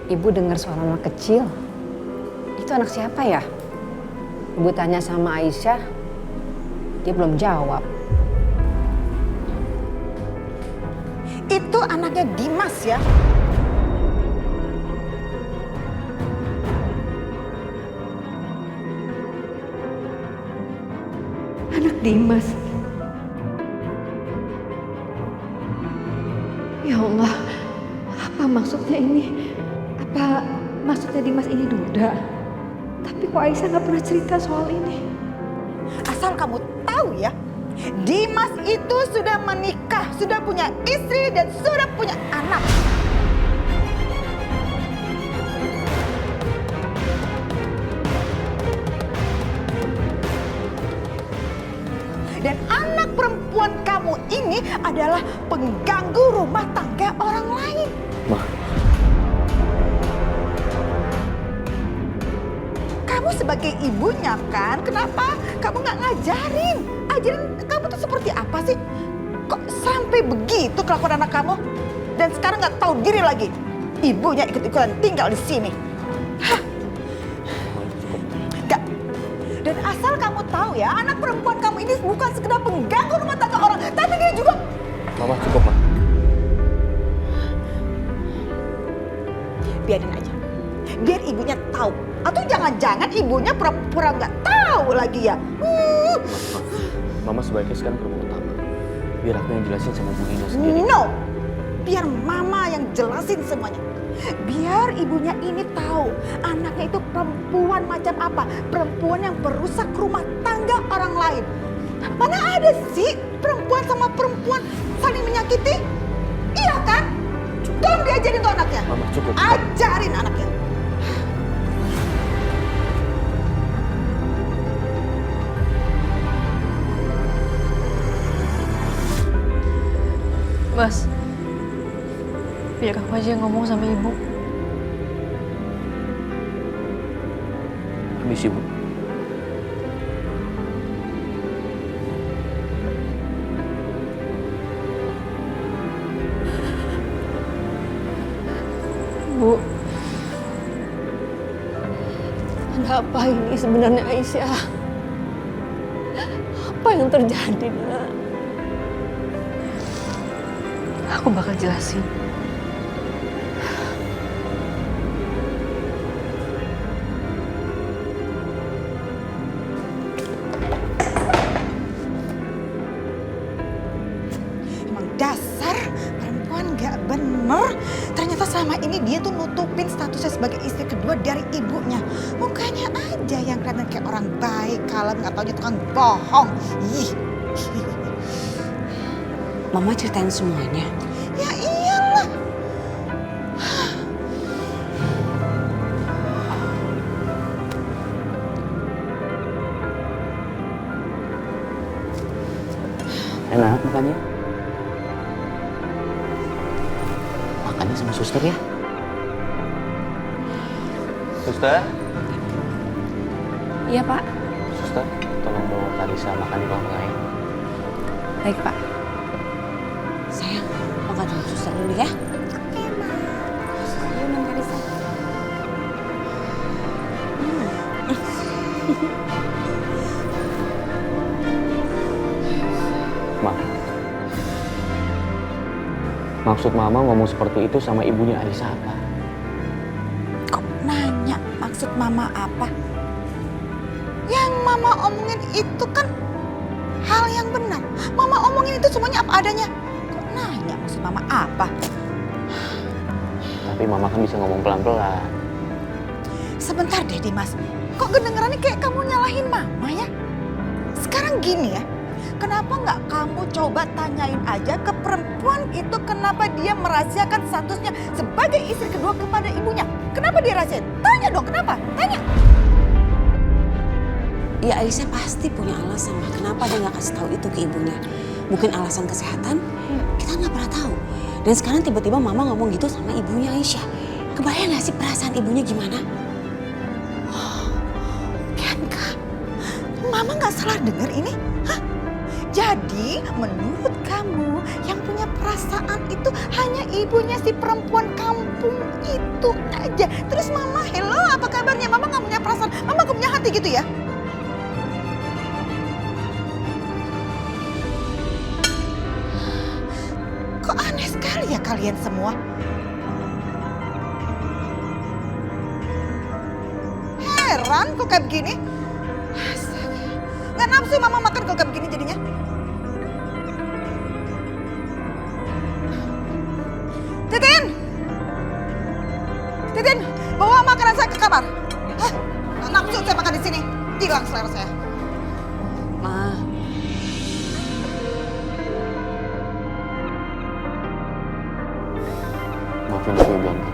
Ibu dengar suara anak kecil. Itu anak siapa ya? Ibu tanya sama Aisyah, dia belum jawab. Itu anaknya Dimas ya? Anak Dimas. Ya Allah, apa maksudnya ini? Apa maksudnya Dimas ini duda? Tapi kok Aisyah nggak pernah cerita soal ini? Asal kamu tahu ya, Dimas itu sudah menikah, sudah punya istri dan sudah punya anak. Dan anak perempuan kamu ini adalah pengganggu rumah tangga orang lain. Ma. Kamu sebagai ibunya kan, kenapa kamu nggak ngajarin? Ajarin kamu tuh seperti apa sih? Kok sampai begitu kelakuan anak kamu? Dan sekarang nggak tahu diri lagi. Ibunya ikut-ikutan tinggal di sini. Hah? Nggak. Dan asal kamu tahu ya, anak perempuan kamu ini bukan sekedar pengganggu rumah tangga orang, tapi dia juga... Mama cukup, Ma. Biarin aja. Biar ibunya tahu. Atau jangan-jangan ibunya pura-pura nggak tahu lagi ya. Mama sebaiknya sekarang ke rumah utama. Biar aku yang jelasin sama Bu Ina sendiri. No. Biar mama yang jelasin semuanya. Biar ibunya ini tahu anaknya itu perempuan macam apa. Perempuan yang perusak rumah tangga orang lain. Mana ada sih perempuan sama perempuan saling menyakiti? Iya kan? Tolong diajarin tuh anaknya. Mama cukup. Ajarin anaknya. Mas, biar aku aja yang ngomong sama ibu. Permisi, Bu. Bu, ada apa ini sebenarnya Aisyah? Apa yang terjadi, Nak? Aku bakal jelasin. Emang dasar perempuan gak bener. Ternyata selama ini dia tuh nutupin statusnya sebagai istri kedua dari ibunya. Mukanya aja yang kelihatan kayak orang baik, kalem, gak taunya tukang bohong. Ih. Mama ceritain semuanya. Ya iyalah. Enak makannya? Makannya sama suster ya? Suster? Iya, Pak. Suster, tolong bawa Karisa makan di ruang lain. Baik, Pak. Sayang, makan sama suster dulu ya. Oke, Ma. Ayo, Non Karisa. Ma. Maksud Mama ngomong seperti itu sama ibunya Aisyah apa? Kok nanya maksud Mama apa? Yang Mama omongin itu kan hal yang benar. Mama omongin itu semuanya apa adanya. Kok nanya maksud Mama apa? Tapi Mama kan bisa ngomong pelan-pelan. Sebentar deh Dimas, kok kedengerannya kayak kamu nyalahin Mama ya? Sekarang gini ya, kenapa nggak kamu coba tanyain aja ke perempuan itu kenapa dia merahasiakan statusnya sebagai istri kedua kepada ibunya? Kenapa dia rahasiain? Tanya dong, kenapa? Tanya. Ya Aisyah pasti punya alasan lah kenapa dia nggak kasih tahu itu ke ibunya. Mungkin alasan kesehatan, kita nggak pernah tahu. Dan sekarang tiba-tiba Mama ngomong gitu sama ibunya Aisyah. Kebayang nggak sih perasaan ibunya gimana? Bianca, Mama nggak salah dengar ini? Hah? Jadi menurut kamu yang punya perasaan itu hanya ibunya si perempuan kampung itu aja. Terus mama, hello apa kabarnya? Mama gak punya perasaan, mama gak punya hati gitu ya? Kok aneh sekali ya kalian semua? Heran kok kayak begini. Astaga. Nggak nafsu mama makan kalau kayak begini jadinya. Titin! Titin, bawa makanan saya ke kamar. Hah? Nggak nafsu saya makan di sini. Hilang selera saya. Ma, Maafin aku ya Bianca.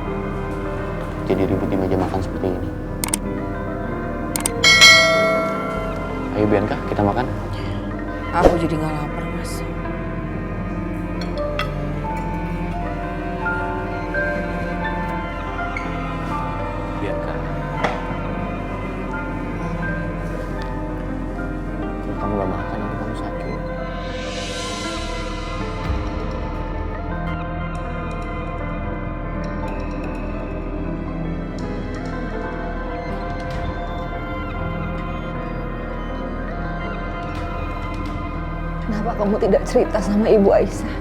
Jadi ribut di meja makan seperti ini. Ayo Bianca, kita makan. aku jadi nggak lapar, Mas. Bianca. Kalau kamu gak makan, nanti kamu sakit. Kenapa kamu tidak cerita sama Ibu Aisyah?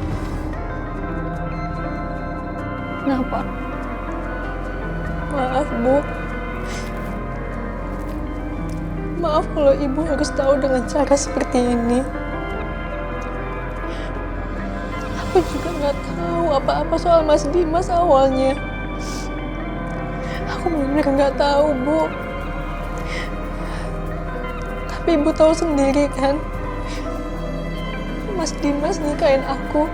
Kenapa? Maaf, Bu. Maaf kalau Ibu harus tahu dengan cara seperti ini. Aku juga nggak tahu apa-apa soal Mas Dimas awalnya. Aku benar nggak tahu, Bu. Tapi Ibu tahu sendiri kan, Mas Dimas nikahin aku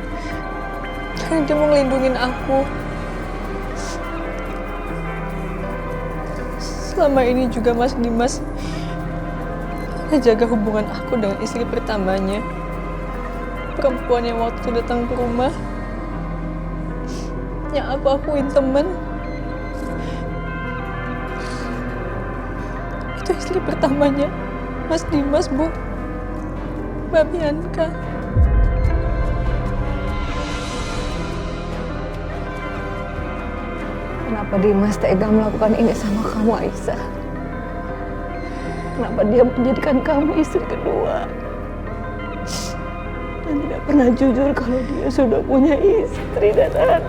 karena dia mau ngelindungin aku. Selama ini juga Mas Dimas ngejaga hubungan aku dengan istri pertamanya, perempuan yang waktu itu datang ke rumah, yang aku akuin temen. Itu istri pertamanya Mas Dimas, Bu. Mbak Bianca. Kenapa Dimas tega melakukan ini sama kamu, Aisyah? Kenapa dia menjadikan kamu istri kedua? Dan tidak pernah jujur kalau dia sudah punya istri dan anak.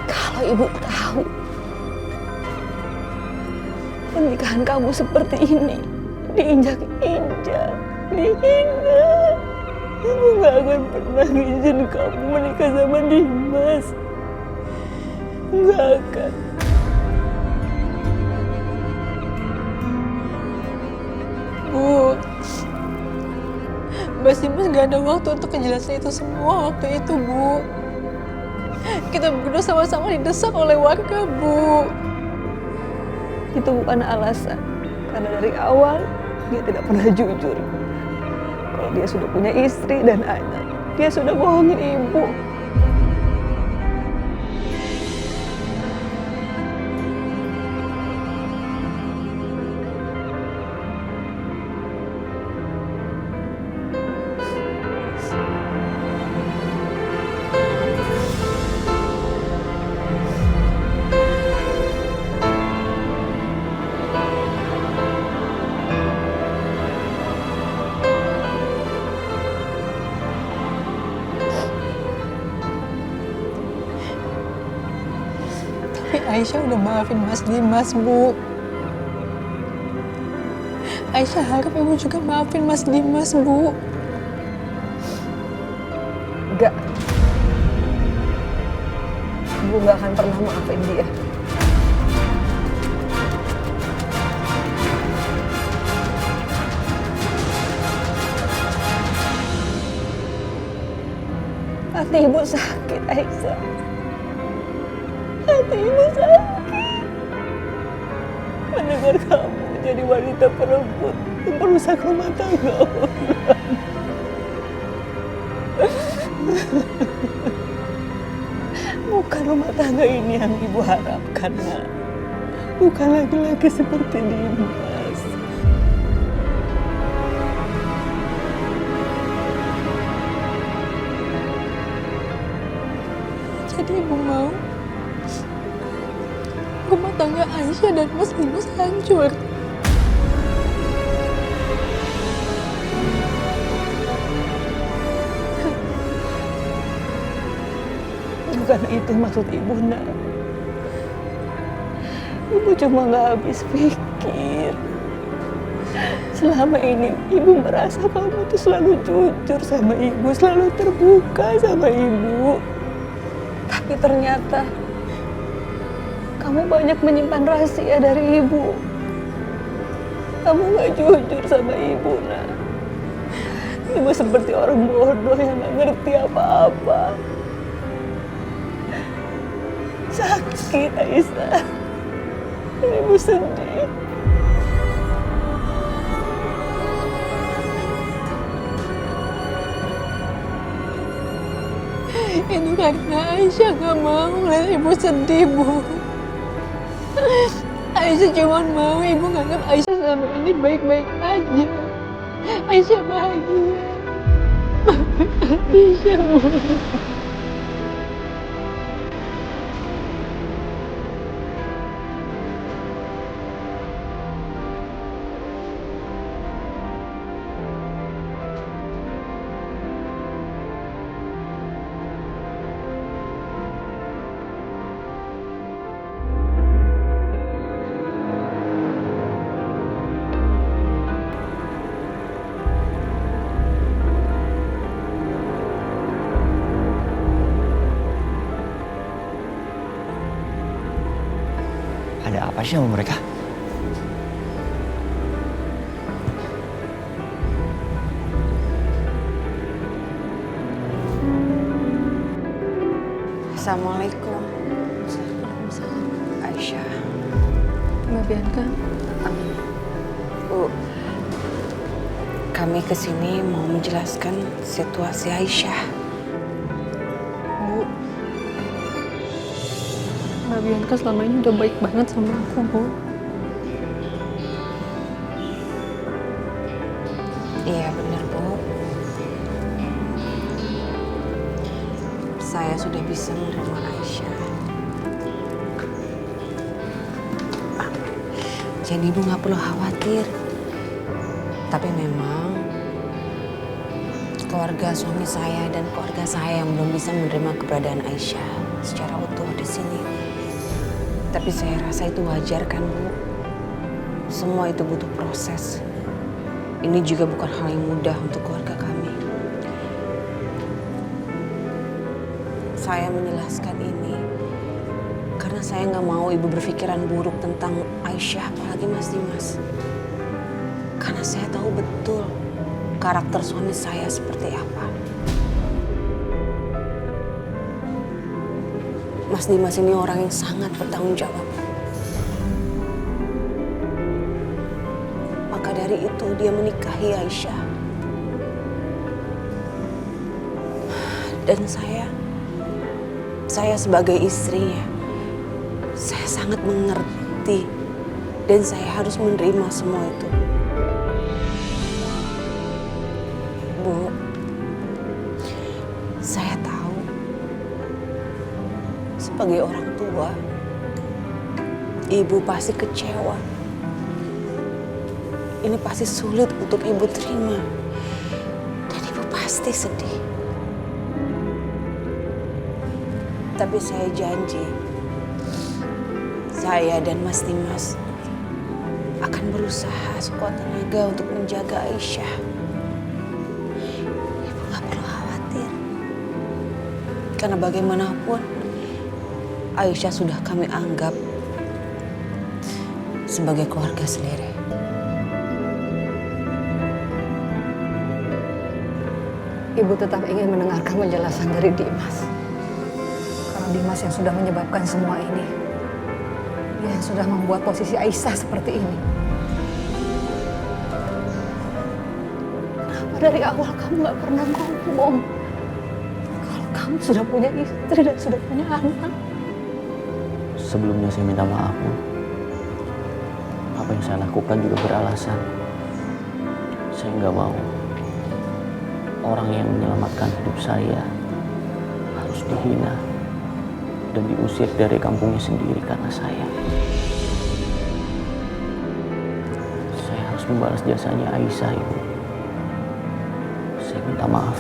Kalau ibu tahu pernikahan kamu seperti ini, diinjak-injak, dihina, ibu gak akan pernah izin kamu menikah sama Dimas. Gak akan. Bu, Mas Dimas gak ada waktu untuk ngejelasin itu semua waktu itu, Bu. Kita berdua sama-sama didesak oleh warga, Bu. Itu bukan alasan, karena dari awal dia tidak pernah jujur. Kalau dia sudah punya istri dan anak, dia sudah bohongin ibu. Tapi Aisyah udah maafin Mas Dimas, Bu. Aisyah harap Ibu juga maafin Mas Dimas, Bu. Enggak. Ibu gak akan pernah maafin dia. Hati ibu sakit, Aisyah. Hati ibu sakit. Mendengar kamu jadi wanita perempuan yang merusak rumah tangga orang. rumah tangga ini yang ibu harapkan, nak. Bukan laki-laki seperti Dimas. Jadi ibu mau rumah tangga Aisyah dan Mas Dimas hancur. Bukan itu maksud ibu, nak. Ibu cuma gak habis pikir. Selama ini ibu merasa kamu tuh selalu jujur sama ibu, selalu terbuka sama ibu. Tapi ternyata kamu banyak menyimpan rahasia dari ibu. Kamu gak jujur sama ibu, nak. Ibu seperti orang bodoh yang gak ngerti apa-apa. Sakit, Aisyah. Ibu sedih. Itu karena Aisyah gak mau lihat ibu sedih, Bu. Aisyah cuma mau ibu nganggap Aisyah selama ini baik-baik aja. Aisyah bahagia. Aisyah, Bu. Ada apa sih sama mereka? Assalamualaikum. Aisyah. Mbak Bianca. Bu, kami kesini mau menjelaskan situasi Aisyah. Bu, Mbak Bianca selama ini udah baik banget sama aku, Bu. Iya benar, Bu. Saya sudah bisa menerima Aisyah. Jadi Ibu nggak perlu khawatir. Tapi memang keluarga suami saya dan keluarga saya yang belum bisa menerima keberadaan Aisyah secara utuh di sini. Tapi saya rasa itu wajar kan, Bu? Semua itu butuh proses. Ini juga bukan hal yang mudah untuk keluarga kami. Saya menjelaskan ini karena saya nggak mau ibu berpikiran buruk tentang Aisyah, apalagi Mas Dimas. Karena saya tahu betul karakter suami saya seperti apa. Mas Dimas ini orang yang sangat bertanggung jawab. Maka dari itu dia menikahi Aisyah. Dan saya sebagai istrinya, saya sangat mengerti dan saya harus menerima semua itu. Bu, saya tahu sebagai orang tua, ibu pasti kecewa. Ini pasti sulit untuk ibu terima dan ibu pasti sedih. Tapi saya janji, saya dan Mas Dimas akan berusaha sekuat tenaga untuk menjaga Aisyah. Ibu gak perlu khawatir. Karena bagaimanapun, Aisyah sudah kami anggap sebagai keluarga sendiri. Ibu tetap ingin mendengarkan penjelasan dari Dimas. Karena Dimas yang sudah menyebabkan semua ini. Dia yang sudah membuat posisi Aisyah seperti ini. Kenapa dari awal kamu gak pernah ngomong kalau kamu sudah punya istri dan sudah punya anak? Sebelumnya saya minta maaf, Bu. Apa yang saya lakukan juga beralasan. Saya nggak mau orang yang menyelamatkan hidup saya harus dihina dan diusir dari kampungnya sendiri karena saya. Saya harus membalas jasanya Aisyah, Ibu. Saya minta maaf.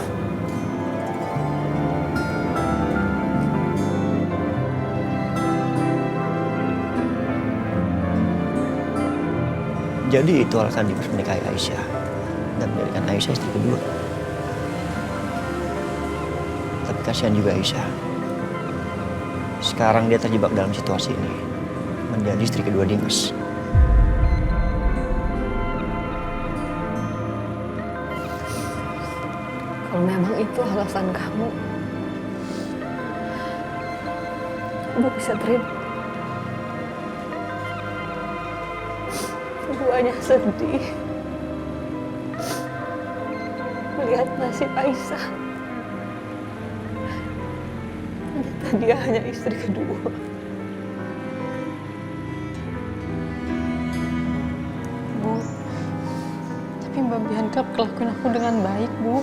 Jadi itu alasan Dimas menikahi Aisyah dan menjadikan Aisyah istri kedua. Tapi kasihan juga Aisyah. Sekarang dia terjebak dalam situasi ini, menjadi istri kedua Dimas. Kalau memang itu alasan kamu, Ibu bisa terima. Keduanya sedih melihat nasib Aisyah. Ternyata dia hanya istri kedua. Bu, tapi Mbak Bianca perlakuin aku dengan baik, Bu.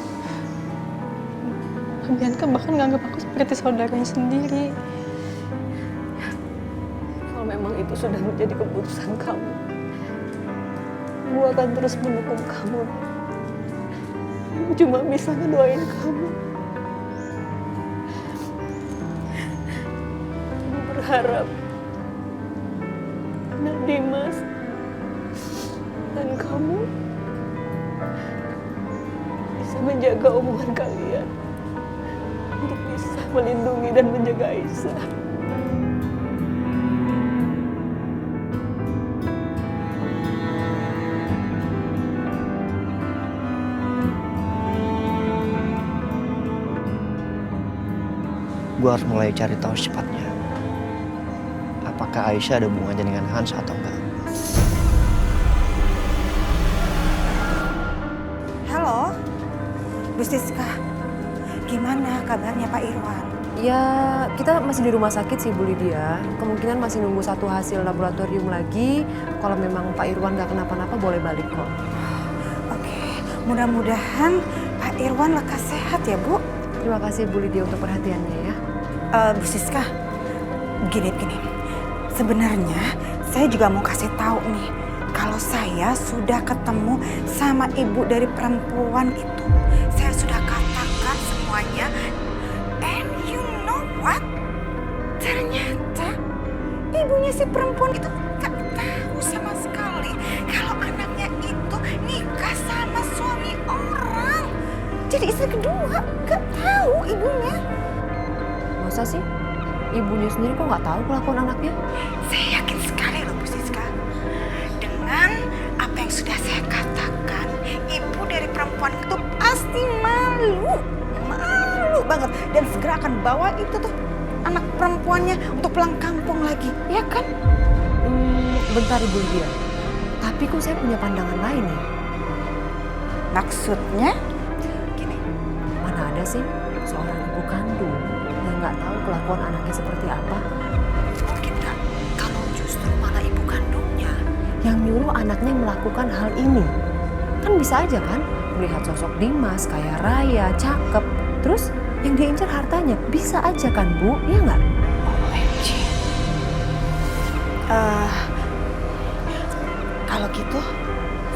Mbak Bianca bahkan nganggap aku seperti saudaranya sendiri. Kalau memang itu sudah menjadi keputusan kamu, Ibu akan terus mendukung kamu. Ibu cuma bisa ngedoain kamu. Ibu berharap anak Dimas dan kamu bisa menjaga hubungan kalian untuk bisa melindungi dan menjaga Aisyah. Gue harus mulai cari tahu secepatnya. Apakah Aisyah ada hubungannya dengan Hans atau enggak? Halo, Bu Siska. Gimana kabarnya Pak Irwan? Ya, kita masih di rumah sakit sih Bu Lydia. Kemungkinan masih nunggu satu hasil laboratorium lagi. Kalau memang Pak Irwan nggak kenapa-napa boleh balik kok. Oke, mudah-mudahan Pak Irwan lekas sehat ya Bu. Terima kasih Bu Lydia untuk perhatiannya ya. Bu Siska, begini. Sebenarnya saya juga mau kasih tahu nih, kalau saya sudah ketemu sama ibu dari perempuan itu. Saya sudah katakan semuanya. And you know what? Ternyata ibunya si perempuan itu gak tahu sama sekali kalau anaknya itu nikah sama suami orang. Jadi istri kedua, gak tahu ibunya. Masa sih? Ibunya sendiri kok nggak tahu kelakuan anaknya? Saya yakin sekali loh Bu Siska. Dengan apa yang sudah saya katakan, ibu dari perempuan itu pasti malu banget. Dan segera akan bawa itu tuh anak perempuannya untuk pulang kampung lagi, ya kan? Bentar Ibu Lydia. Tapi kok saya punya pandangan lain nih. Maksudnya? Gini, Mana ada sih seorang ibu kandung yang nggak tahu kelakuan anaknya seperti apa? mungkin nggak kalau justru malah ibu kandungnya. Yang nyuruh anaknya melakukan hal ini. Kan bisa aja kan melihat sosok Dimas kaya raya, cakep. Terus yang diincar hartanya. Bisa aja kan Bu, iya nggak? OMG. Kalau gitu,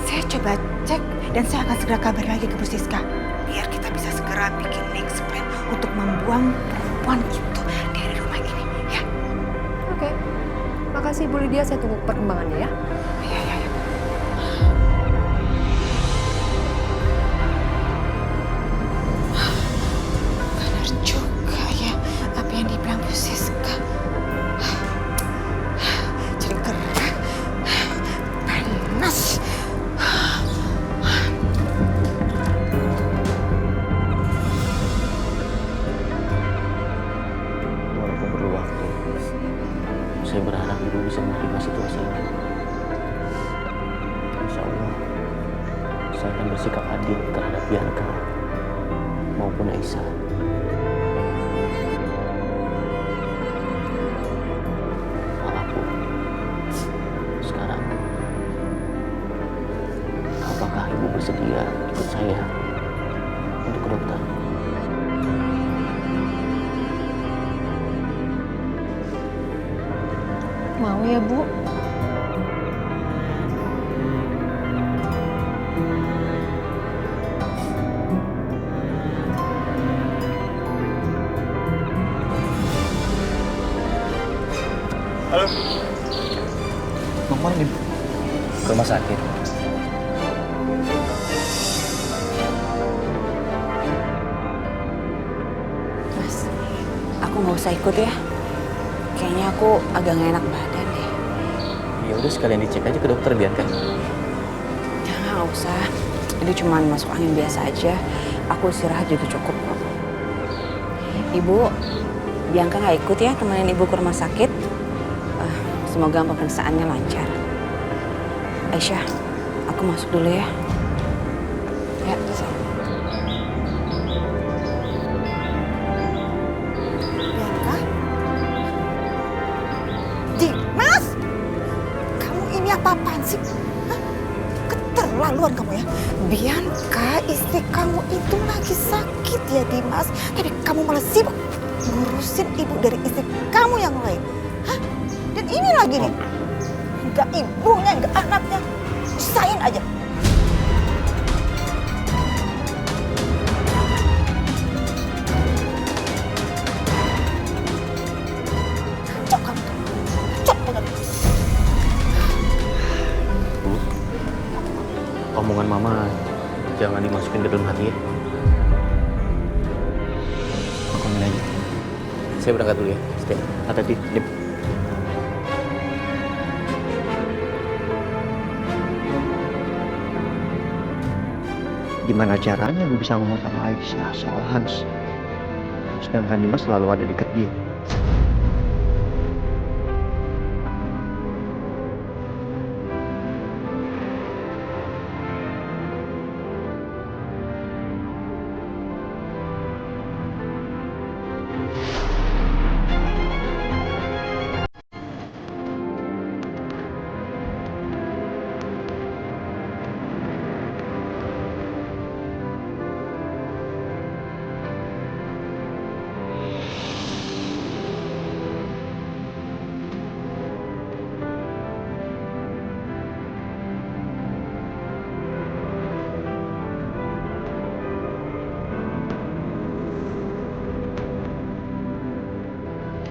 saya coba cek dan saya akan segera kabari lagi ke Bu Siska. Biar kita bisa segera bikin next plan untuk membuang perempuan itu dari rumah ini, ya? Oke. Makasih Bu Lydia, saya tunggu perkembangannya ya. Ya. Benar juga ya apa yang dibilang Bu Siska. Jadi gerah, panas. Walaupun perlu waktu, saya berharap Ibu bisa menerima situasi ini. Insya Allah, saya akan bersikap adil terhadap Bianca maupun Aisyah. saya untuk ke dokter. Mau ya, Bu? Halo. Mau kemana nih? Ke rumah sakit. Mas, aku nggak usah ikut ya. Kayaknya aku agak nggak enak badan deh. Ya udah sekalian dicek aja ke dokter biar kan. Jangan, nggak usah. Ini cuma masuk angin biasa aja. Aku istirahat juga cukup kok. Ibu, Bianca nggak ikut ya temenin ibu ke rumah sakit. Semoga pemeriksaannya lancar. Aisyah, aku masuk dulu ya. Ya, sayang. Bianca? Dimas! Kamu ini apa-apaan sih? Hah? Keterlaluan kamu ya. Bianca, istri kamu itu lagi sakit ya Dimas. Tapi kamu malah sibuk ngurusin ibu dari istri kamu yang lain. Hah? Dan ini lagi nih. Enggak ibunya, enggak anaknya. Pisahin aja. Cok kamu tuh. Cok banget. Bu, omongan mama jangan dimasukin ke dalam hati ya. Aku ambil aja. Saya berangkat dulu ya. Stay. Hati-hati. Dip. Gimana caranya gue bisa ngomong sama Aisyah soal Hans? Sedangkan Dimas selalu ada dekat dia.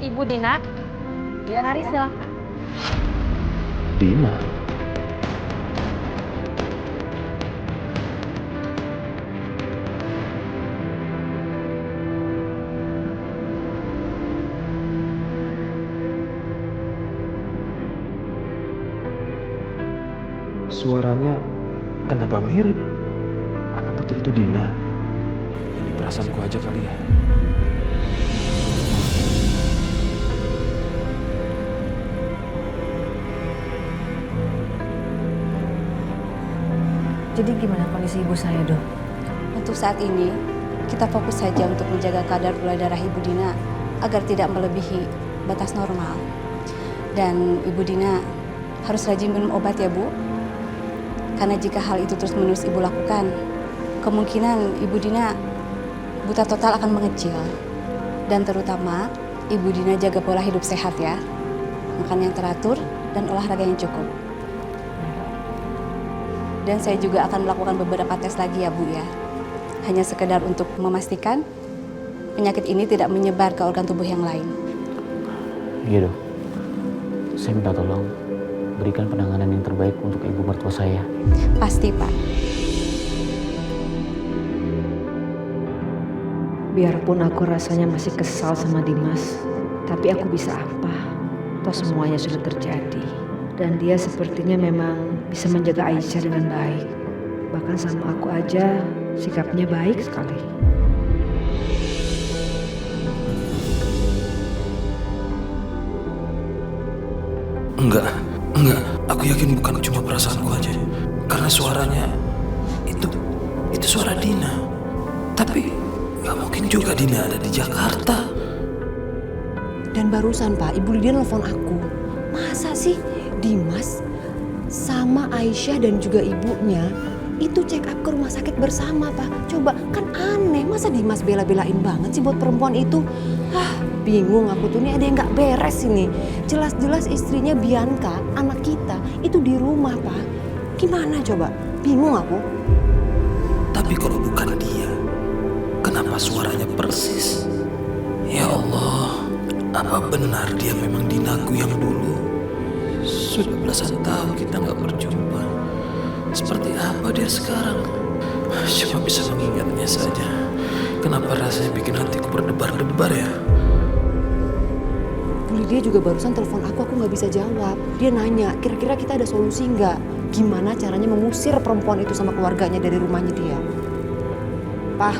Ibu Dina, ya mari silakan. Dina. Suaranya kenapa mirip? Apa betul itu Dina? Ini perasaanku aja kali ya. Jadi gimana kondisi ibu saya, Dok? Untuk saat ini, kita fokus saja untuk menjaga kadar gula darah Ibu Dina agar tidak melebihi batas normal. Dan Ibu Dina harus rajin minum obat ya, Bu. Karena jika hal itu terus-menerus Ibu lakukan, kemungkinan Ibu Dina buta total akan mengecil. Dan terutama, Ibu Dina jaga pola hidup sehat ya. Makan yang teratur dan olahraga yang cukup. Dan saya juga akan melakukan beberapa tes lagi ya Bu ya. Hanya sekedar untuk memastikan penyakit ini tidak menyebar ke organ tubuh yang lain. Iya Dok. Saya minta tolong berikan penanganan yang terbaik untuk ibu mertua saya. Pasti Pak. Biarpun aku rasanya masih kesal sama Dimas, tapi aku bisa apa? Toh semuanya sudah terjadi. Dan dia sepertinya memang bisa menjaga Aisyah dengan baik. Bahkan sama aku aja sikapnya baik sekali. Enggak. Aku yakin bukan cuma perasaanku aja. Karena suaranya itu suara Dina. Tapi nggak mungkin juga Dina ada di Jakarta. Dan barusan Pak, Ibu Lydia nelfon aku. Masa sih Dimas sama Aisyah dan juga ibunya Itu check up ke rumah sakit bersama, Pak. Coba, kan aneh. Masa Dimas bela-belain banget sih buat perempuan itu? Bingung aku tuh. Ini ada yang gak beres ini. Jelas-jelas istrinya Bianca, anak kita, itu di rumah, Pak. Gimana coba? Bingung aku. Tapi kalau bukan dia, kenapa suaranya persis? Ya Allah, apa benar dia memang Dinaku yang dulu? Sudah belasan tahun kita nggak berjumpa. Seperti apa dia sekarang? Cuma bisa mengingatnya saja. Kenapa rasanya bikin hatiku berdebar-debar ya? Dia juga barusan telepon aku nggak bisa jawab. Dia nanya, kira-kira kita ada solusi nggak? Gimana caranya mengusir perempuan itu sama keluarganya dari rumahnya dia? Pak,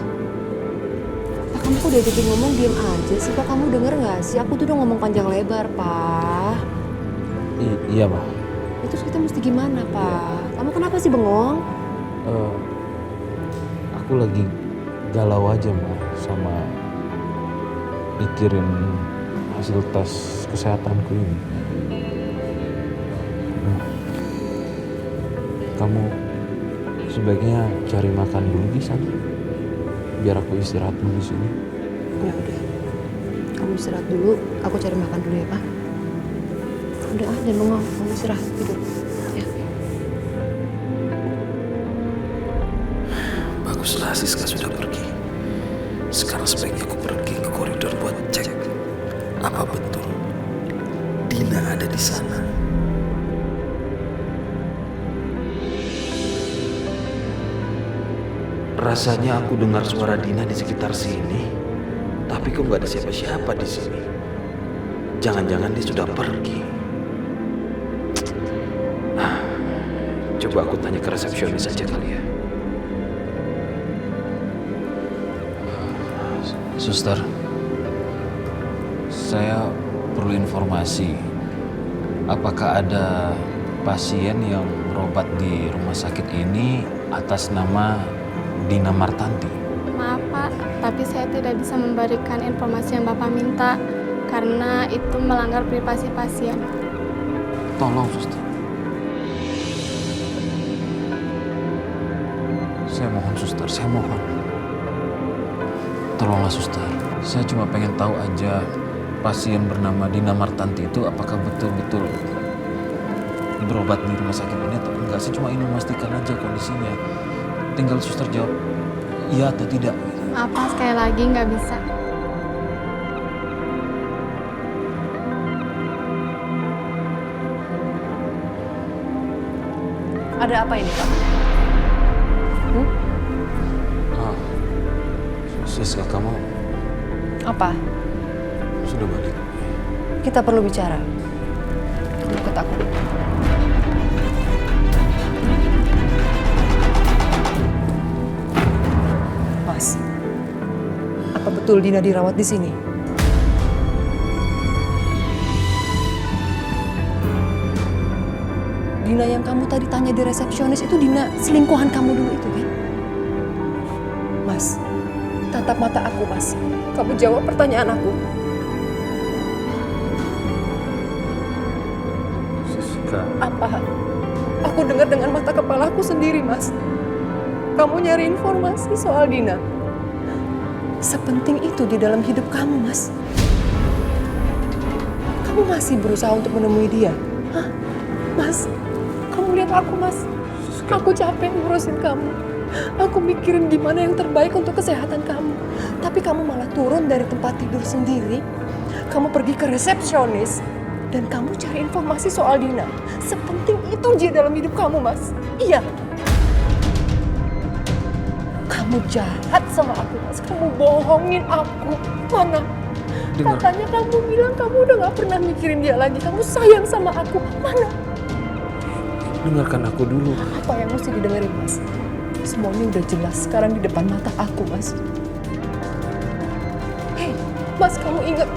kamu kok diajakin ngomong diem aja sih? Pak, kamu denger nggak sih? Aku tuh udah ngomong panjang lebar, Pak. Iya, Pak. Itu kita mesti gimana, Pak? Kamu kenapa sih bengong? Aku lagi galau aja, Mbak, sama mikirin hasil tes kesehatanku ini. Kamu sebaiknya cari makan dulu di sana, biar aku istirahat dulu di sini. Ya udah, kamu istirahat dulu. Aku cari makan dulu ya, Pak. Udah, jangan bengong. Kamu istirahat tidur. Ya. Baguslah Siska sudah pergi. Sekarang sebaiknya aku pergi ke koridor buat cek apa betul Dina ada di sana. Rasanya aku dengar suara Dina di sekitar sini, tapi kok nggak ada siapa-siapa di sini. Jangan-jangan dia sudah pergi. Coba aku tanya ke resepsionis saja kali ya. Suster, saya perlu informasi. Apakah ada pasien yang berobat di rumah sakit ini atas nama Dina Martanti? Maaf Pak, tapi saya tidak bisa memberikan informasi yang Bapak minta karena itu melanggar privasi pasien. Tolong, Suster. Saya mohon, Suster, saya mohon. Tolonglah, Suster. Saya cuma pengen tahu aja pasien bernama Dina Martanti itu apakah betul-betul berobat di rumah sakit ini atau enggak. Saya cuma ingin memastikan aja kondisinya. Tinggal Suster jawab iya atau tidak. Maaf Pak, sekali lagi nggak bisa. Ada apa ini, Pak? Siska, kamu Apa? sudah balik? Kita perlu bicara. Kamu ikut aku. Mas, apa betul Dina dirawat di sini? Dina yang kamu tadi tanya di resepsionis itu Dina selingkuhan kamu dulu itu kan? Mas, tatap mata aku, Mas. Kamu jawab pertanyaan aku. Siska. Apa? Aku dengar dengan mata kepalaku sendiri, Mas. Kamu nyari informasi soal Dina. Sepenting itu di dalam hidup kamu, Mas. Kamu masih berusaha untuk menemui dia? Hah? Mas, kamu lihat aku, Mas. Aku capek ngurusin kamu. Aku mikirin gimana yang terbaik untuk kesehatan kamu. Tapi kamu malah turun dari tempat tidur sendiri. Kamu pergi ke resepsionis. Dan kamu cari informasi soal Dina. Sepenting itu dia dalam hidup kamu, Mas. Iya. Kamu jahat sama aku, Mas. Kamu bohongin aku. Mana? Dengar. Katanya kamu bilang kamu udah gak pernah mikirin dia lagi. Kamu sayang sama aku. Mana? Dengarkan aku dulu. Apa yang mesti didengerin, Mas? Semuanya udah jelas sekarang di depan mata aku, Mas. Hei, Mas, kamu ingat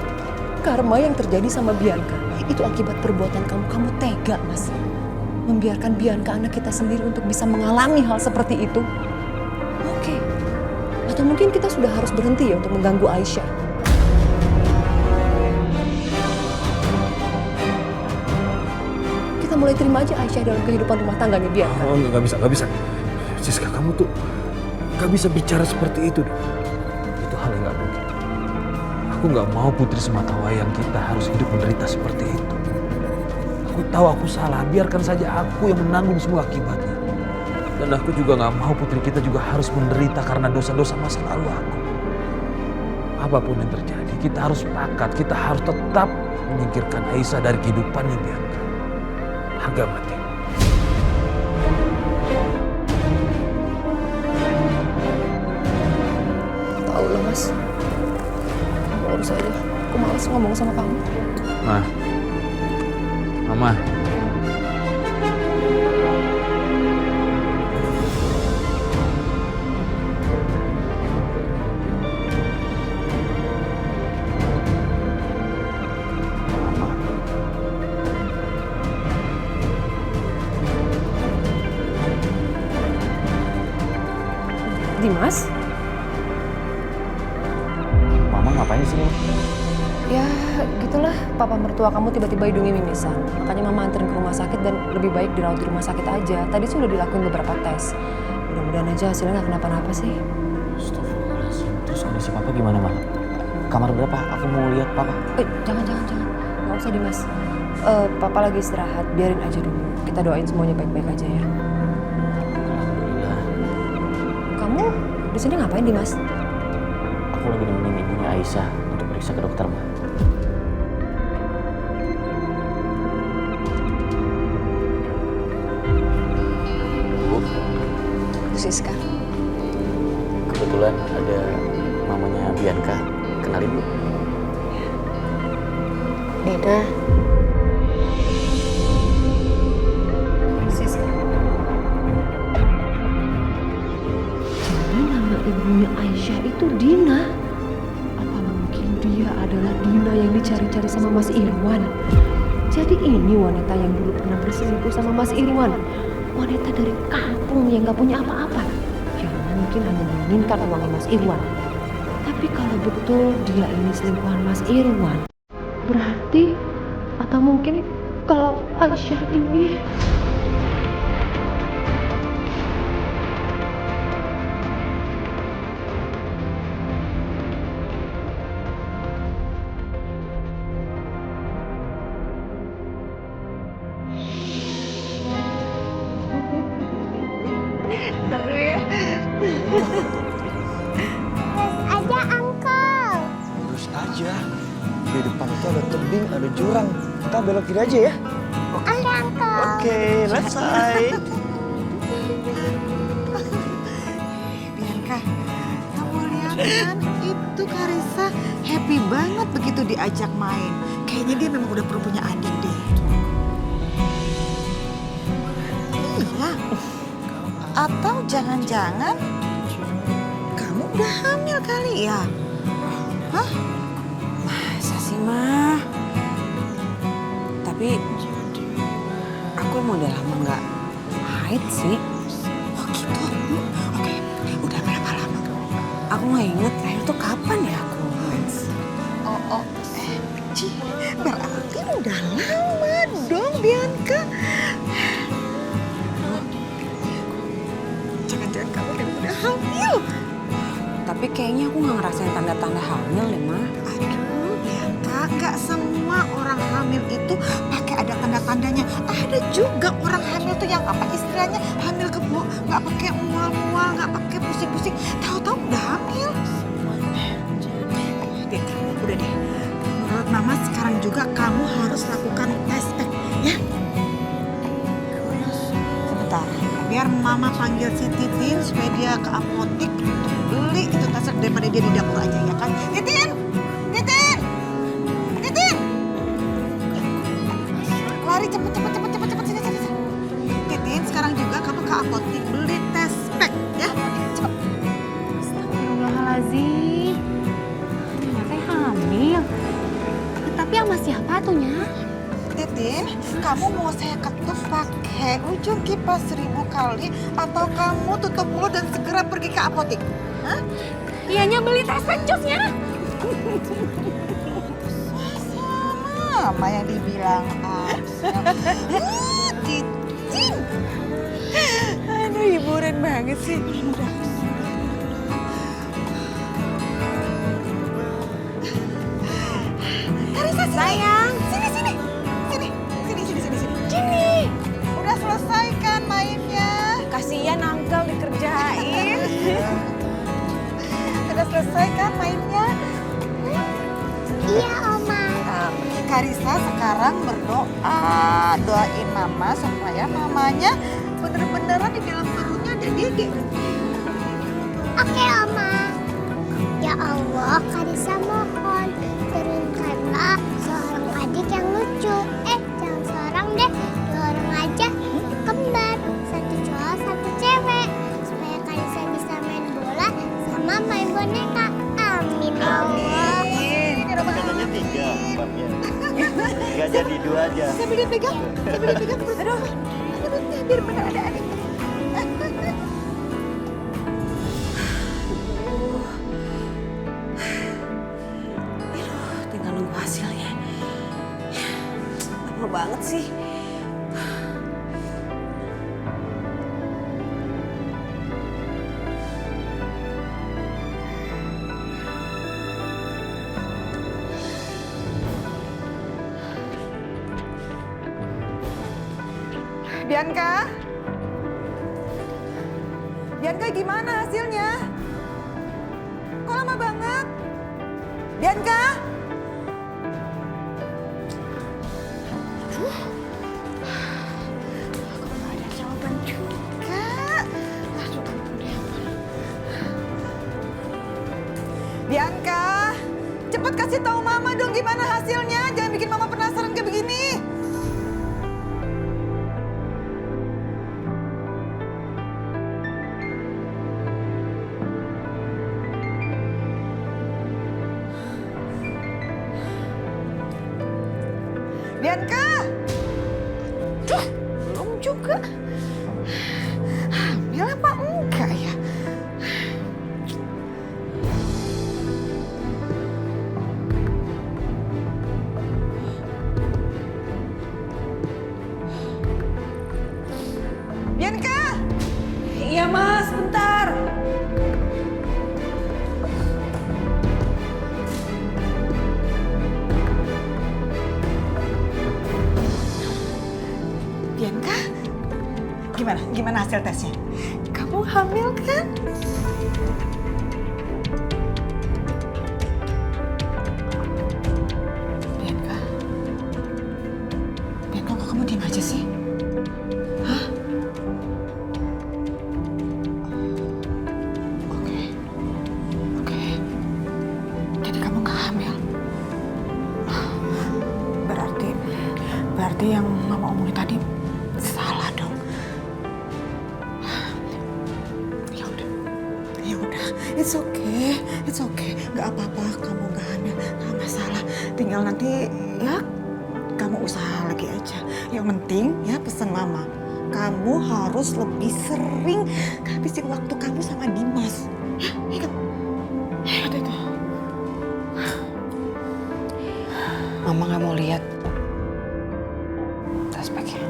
karma yang terjadi sama Bianca? Itu akibat perbuatan kamu. Kamu tega, Mas. Membiarkan Bianca, anak kita sendiri, untuk bisa mengalami hal seperti itu. Oke. Atau mungkin kita sudah harus berhenti ya untuk mengganggu Aisyah. Kita mulai terima aja Aisyah dalam kehidupan rumah tangganya Bianca. Oh, nggak bisa. Siska, kamu tuh gak bisa bicara seperti itu. Itu hal yang gak mungkin. Aku gak mau putri sematawayang kita harus hidup menderita seperti itu. Aku tahu aku salah, biarkan saja aku yang menanggung semua akibatnya. Dan aku juga gak mau putri kita juga harus menderita karena dosa-dosa masa lalu aku. Apapun yang terjadi, kita harus sepakat, kita harus tetap menyingkirkan Aisyah dari kehidupannya Bianca. Harga mati. Tahu lah Mas. Kamu urus aja. Aku malas ngomong sama kamu. Ma. Mama. Dimas? Mama ngapain di sini? Ya, gitulah. Papa mertua kamu tiba-tiba hidungnya mimisan. Makanya mama anterin ke rumah sakit dan lebih baik dirawat di rumah sakit aja. Tadi sudah dilakuin beberapa tes. Mudah-mudahan aja hasilnya nggak kenapa-napa sih. Astagfirullahaladzim. Terus kondisi papa gimana, Ma? Kamar berapa? Aku mau lihat papa. Jangan. Nggak usah, Dimas. Papa lagi istirahat. Biarin aja dulu. Kita doain semuanya baik-baik aja ya. Alhamdulillah. Kamu di sini ngapain, Dimas? Aku lagi nemenin ibunya Aisyah untuk periksa ke dokter, Ma. Bu, Siska. kebetulan ada mamanya Bianca. Kenalin, Bu. Dina. Siska. Jadi nama ibunya Aisyah itu Dina. Apa mungkin dia adalah Dina yang dicari-cari sama Mas Irwan? Jadi ini wanita yang dulu pernah berselingkuh sama Mas Irwan. Wanita dari kampung yang gak punya apa-apa. Yang mungkin hanya menginginkan uangnya Mas Irwan. Tapi kalau betul dia ini selingkuhan Mas Irwan, berarti atau mungkin kalau Aisyah ini... Lurus aja. Di depan itu ada tebing, ada jurang. Kita belok kiri aja ya. Oke, Uncle. Oke, left side. Bianca, kamu lihat kan itu Karissa happy banget begitu diajak main. Kayaknya dia memang udah perlu punya adik deh. Iya. Atau jangan-jangan kamu udah hamil kali ya? Hah? Masa sih, Ma? Tapi aku emang udah lama nggak haid sih. Oh gitu? Oke, udah berapa lama? Aku nggak inget terakhir tuh kapan ya aku mens. Berarti udah lama dong, Bianca. Jangan-jangan kamu udah hamil. Tapi kayaknya aku nggak ngerasain tanda-tanda hamil deh, Ma. Aduh, Bianca, nggak semua orang hamil itu pakai ada tanda-tandanya. Ada juga orang hamil tuh yang apa istilahnya hamil kebo, nggak pakai mual-mual, nggak pakai pusing-pusing. Tahu-tahu udah hamil. Bianca, udah deh. Menurut Mama sekarang juga kamu harus lakukan tes pack, ya. Sebentar, biar Mama panggil si Titin supaya dia ke apotik untuk beli itu tes pack daripada dia di dapur aja, ya kan? Titin! Lari cepet sini. Titin, sekarang juga kamu ke apotik beli tes pack, ya? Cepet. Astagfirullahaladzim. Ternyata hamil. Tapi sama siapa tuhnya? Titin, kamu mau saya ketuk pakai ujung kipas 1000 kali atau kamu tutup mulut dan segera pergi ke apotik? Hah? Ianya beli tes pack jusnya. Mama yang dibilang Titin. Aduh, hiburan banget. banget sih. Karisa, sayang, sini. Udah selesai kan mainnya? Kasihan Uncle dikerjain. Udah selesai kan mainnya? Iya, Oma. Karisa sekarang berdoa, doain mama supaya mamanya bener-beneran di dalam perutnya ada Dede. Oke, Oma. Ya Allah, Karisa mohon turunkanlah seorang adik yang lucu. Jangan seorang deh, 2 orang aja. Kembar, 1 cowok, 1 cewek. Supaya Karisa bisa main bola sama main boneka. Amin, Allah. Katanya 3 kembarnya. Nggak jadi 2 aja. Sambil dipegang. Aduh, biar bener ada adik. Tinggal nunggu hasilnya. Lama banget sih. Bianca gimana hasilnya? Kok lama banget? Bianca? Kok nggak ada jawaban juga? Aduh, ampun deh. Bianca, cepet kasih tahu mama dong gimana hasilnya. Jangan bikin mama penasaran kayak begini. Bianca! Duh, belum juga. Hamil apa enggak ya? Bianca! Iya Mas, bentar. Bianca, gimana hasil tesnya? Kamu hamil kan? Bianca, kok kamu diam aja sih? Hah? Oke. Jadi kamu nggak hamil? Berarti yang mama omongin tadi salah dong. Ya udah, it's okay, nggak apa-apa, kamu nggak hamil, nggak masalah. Tinggal nanti ya kamu usaha lagi aja. Yang penting ya pesan mama, kamu harus lebih sering habisin waktu kamu sama Dimas. Ya, ingat. Ya udah tuh. Mama nggak mau lihat aspeknya.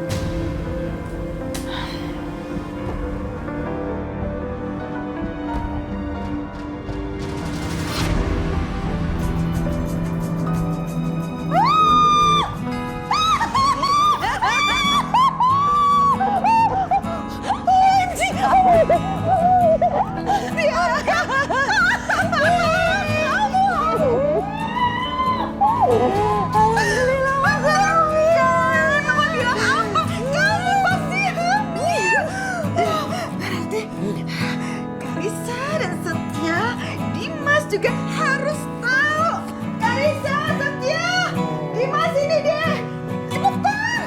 Karisa dan Setia, Dimas juga harus tahu. Karisa, Setia, Dimas ini deh. Cepetan.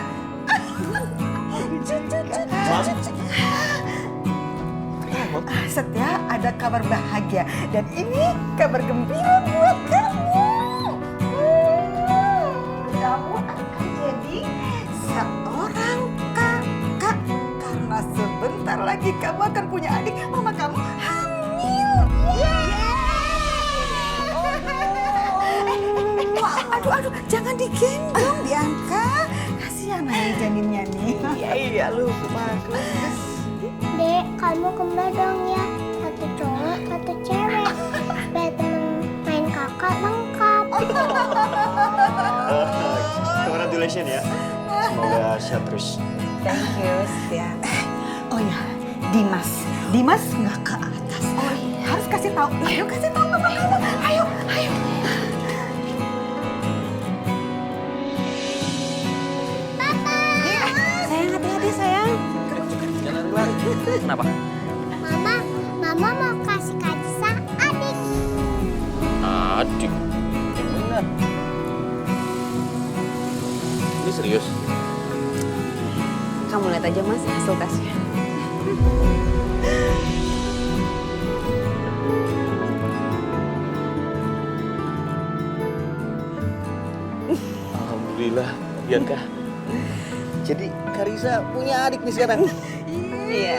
Setia, ada kabar bahagia dan ini kabar gembira buat kamu. Kamu akan jadi seorang kakak karena sebentar lagi kamu akan punya adik. Mama kamu hamil. Aduh, jangan digendong, Bianca. Kasihan ayah janinnya nih. Iya, lu bagus. Dek, kamu kembar dong ya. Satu cowok, satu cewek. Supaya temen main kakak lengkap. Congratulations ya. Semoga sehat terus. Thank you, Setia. Oh ya, Dimas nggak ke atas. Oh iya, harus kasih tahu. Ayo kasih tahu mama kamu. Ayo. Sayang, hati-hati sayang. Jangan lari. Kenapa? Mama mau kasih Kadisa adik. Adik. Yang benar. Ini serius? Kamu lihat aja Mas hasil tesnya. Alhamdulillah, Bianca. Jadi Karisa punya adik nih sekarang. Iya.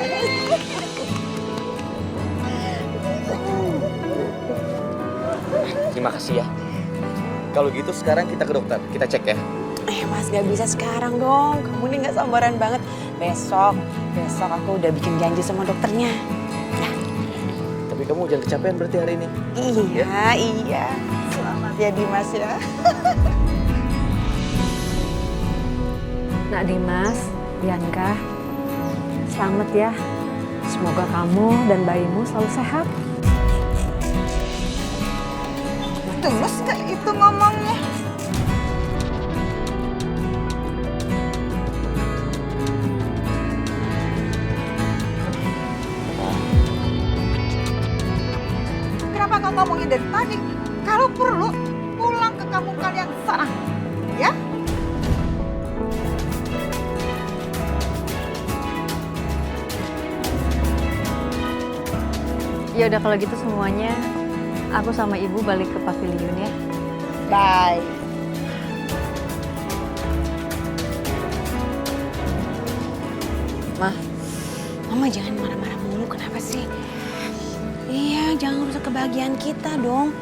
Terima kasih ya. Kalau gitu sekarang kita ke dokter, kita cek ya. Mas gak bisa sekarang dong. Kamu nih gak sabaran banget. Besok aku udah bikin janji sama dokternya. Tapi kamu jangan kecapean berarti hari ini. Iya. Selamat ya Dimas ya. Nak Dimas, Bianca, selamat ya. Semoga kamu dan bayimu selalu sehat. Tulus nggak itu ngomongnya? Kenapa nggak ngomongin dari tadi? Kalau perlu, pulang ke kampung kalian sana. Ya? Ya udah kalau gitu semuanya, aku sama ibu balik ke pavilion ya. Bye. Mama jangan marah-marah mulu, kenapa sih? Iya, jangan rusak kebahagiaan kita dong.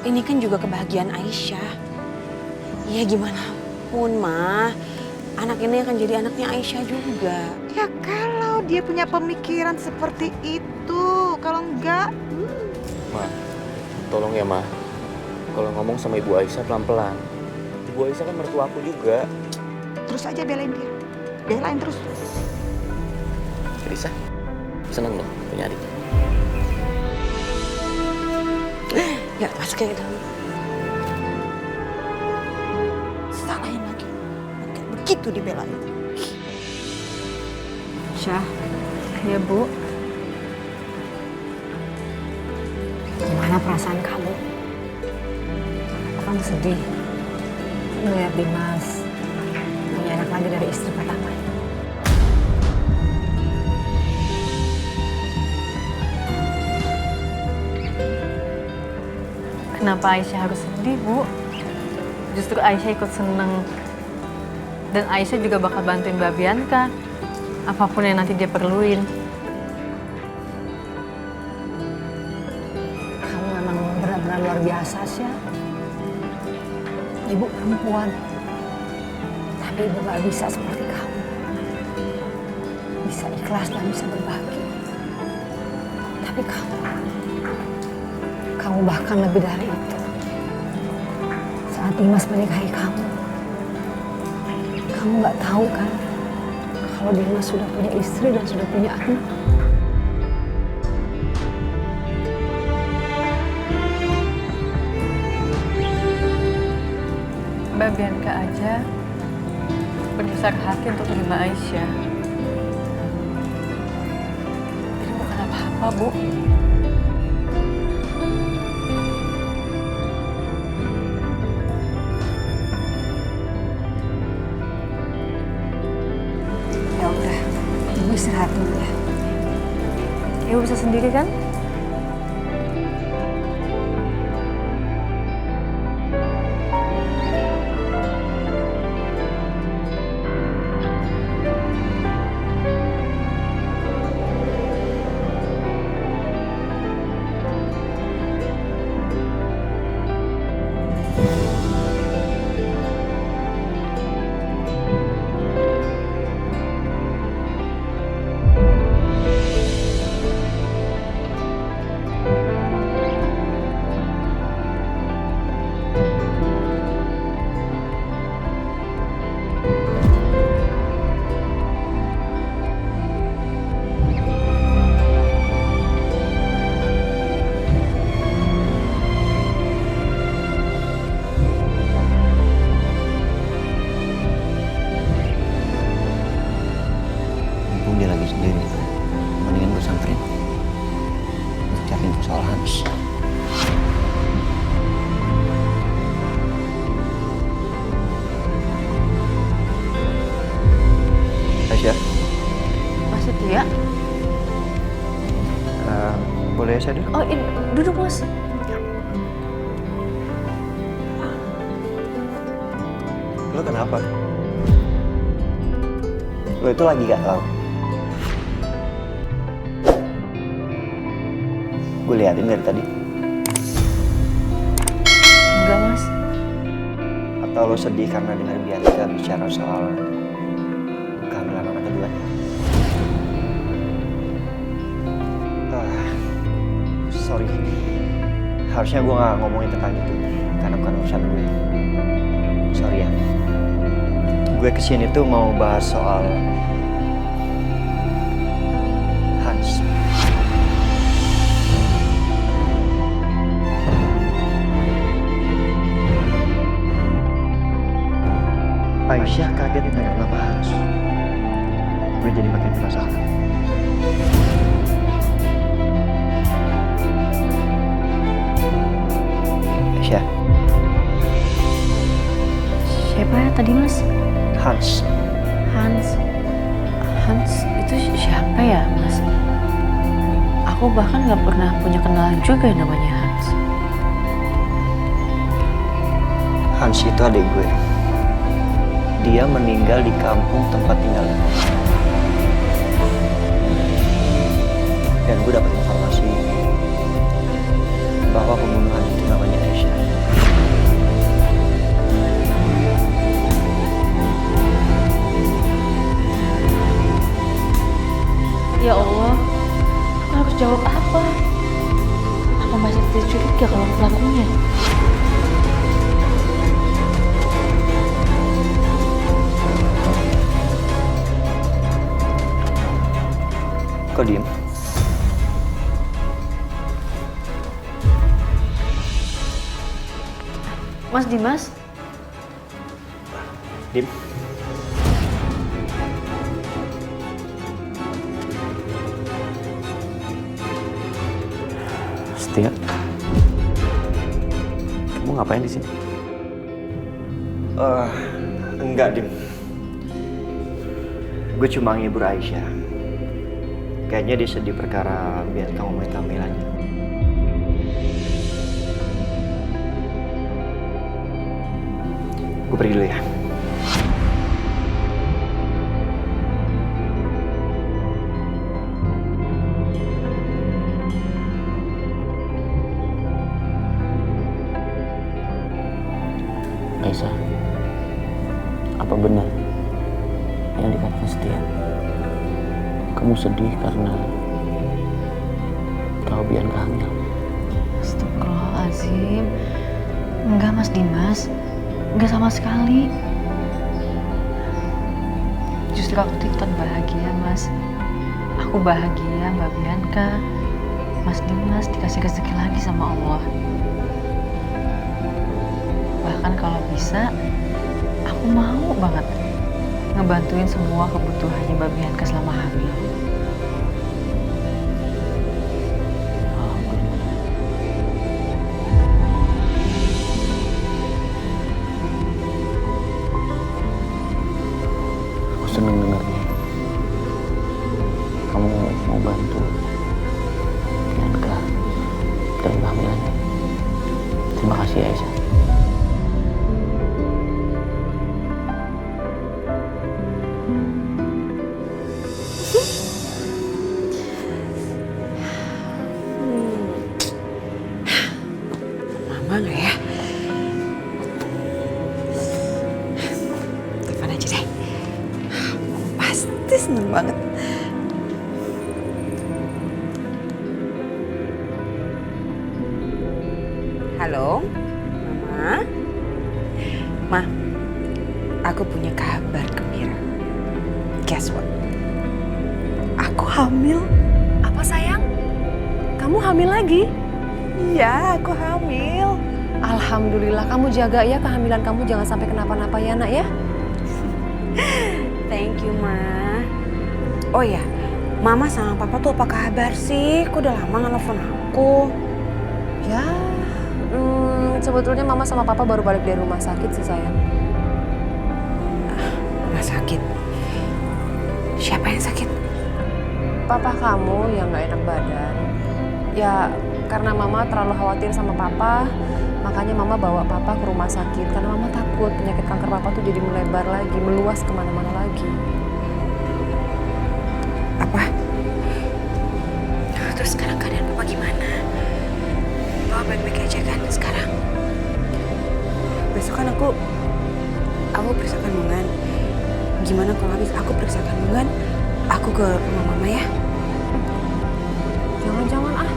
Ini kan juga kebahagiaan Aisyah. Iya gimana pun, Ma. Anak ini akan jadi anaknya Aisyah juga. Ya kalau dia punya pemikiran seperti itu, kalau enggak, Ma, tolong ya Ma. Kalau ngomong sama Ibu Aisyah pelan-pelan. Ibu Aisyah kan mertua aku juga. terus aja belain dia. Belain terus. Karisa, seneng dong punya adik. Yuk, masuk ke dalam. Salahin lagi. Begitu dibelain. Syah, Ya Bu, gimana perasaan kamu? Apa kamu sedih melihat Dimas punya anak lagi dari istri pertamanya? kenapa Aisyah harus sedih Bu? Justru Aisyah ikut seneng. Dan Aisyah juga bakal bantuin Mbak Bianca. Apapun yang nanti dia perluin. Kamu memang benar-benar luar biasa, Syah. Ibu perempuan, tapi ibu gak bisa seperti kamu. Bisa ikhlas dan bisa berbagi. Tapi kamu bahkan lebih dari itu. Saat Dimas menikahi kamu gak tahu kan kalau Dimas sudah punya istri dan sudah punya anak. Mbak Bianca aja berbesar hati untuk terima Aisyah. Ini bukan apa-apa, Bu. Ya udah, ibu istirahat dulu ya. Ibu bisa sendiri kan? Aisyah dulu. Oh, ini, duduk Mas. Lo kenapa? Lo itu lagi gak tahu. Gue liatin dari tadi. Enggak Mas. Atau lo sedih karena dengar Bianca bicara soal kehamilan anak kedua? Sorry, harusnya gue gak ngomongin tentang itu karena bukan urusan gue. Sorry ya. Gue kesini tuh mau bahas soal Hans. Aisyah kaget dengan nama Hans. Gue jadi makin penasaran. Aisyah. Siapa ya tadi Mas? Hans. Hans itu siapa ya Mas? Aku bahkan nggak pernah punya kenalan juga yang namanya Hans. Hans itu adik gue. Dia meninggal di kampung tempat tinggalnya. Dan gue dapat informasi bahwa pembunuhan itu namanya Aisyah. Ya Allah, aku harus jawab apa? Apa masih curiga kalau pelakunya? Kok diem? Mas Dimas? Dim? Setia, kamu ngapain di sini? Enggak, Dim. Gue cuma ngibur Aisyah. Kayaknya dia sedih perkara Bianca ngomongin kehamilannya. Gue pergi dulu ya. Aisyah, apa benar yang dikatakan Setia? Kamu sedih karena tahu Bianca hamil? Astagfirullahaladzim. Enggak Mas Dimas, enggak sama sekali. Justru aku ikutan bahagia Mas. Aku bahagia Mbak Bianca, Mas Dimas dikasih rezeki lagi sama Allah. Bahkan kalau bisa, aku mau banget ngebantuin semua kebutuhannya Mbak Bianca selama hamil. Aku seneng dengarnya. Kamu mau bantu Bianca dalam kehamilannya. Terima kasih ya Aisyah. Mama nggak ya? Telepon aja deh. Pasti seneng banget. Halo, Mama. Ma, aku punya kabar gembira. Guess what? Aku hamil. Apa sayang? Kamu hamil lagi? Iya, aku hamil. Alhamdulillah, kamu jaga ya kehamilan kamu, jangan sampai kenapa-napa ya nak ya. Thank you, Ma. Oh ya, Mama sama Papa tuh apa kabar sih? Kok udah lama nggak nelfon aku? Ya, sebetulnya Mama sama Papa baru balik dari rumah sakit sih sayang. Rumah sakit? Siapa yang sakit? Papa kamu yang nggak enak badan. Ya, karena Mama terlalu khawatir sama Papa, makanya Mama bawa Papa ke rumah sakit. Karena Mama takut penyakit kanker Papa tuh jadi melebar lagi, meluas kemana-mana lagi. Apa? Terus sekarang keadaan Papa gimana? Papa baik-baik aja kan sekarang? Besok kan aku periksa kandungan. Gimana kalau habis aku periksa kandungan, aku ke rumah Mama ya? Jangan-jangan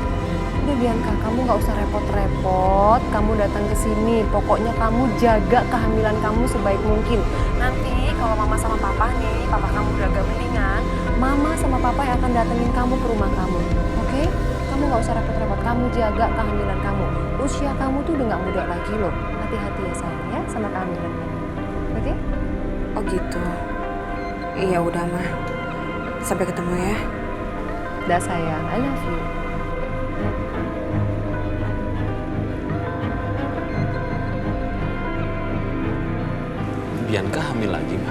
udah Bianca, kamu nggak usah repot-repot. Kamu datang ke sini, pokoknya kamu jaga kehamilan kamu sebaik mungkin. Nanti kalau Mama sama Papa nih, Papa kamu udah agak mendingan, Mama sama Papa yang akan datengin kamu ke rumah kamu, oke? Kamu nggak usah repot-repot, kamu jaga kehamilan kamu. Usia kamu tuh udah nggak muda lagi loh. Hati-hati ya sayang ya sama kehamilan kamu, oke? Oh gitu. Iya udah mah. Sampai ketemu ya. Dah sayang, I love you. Bianca hamil lagi, Ma.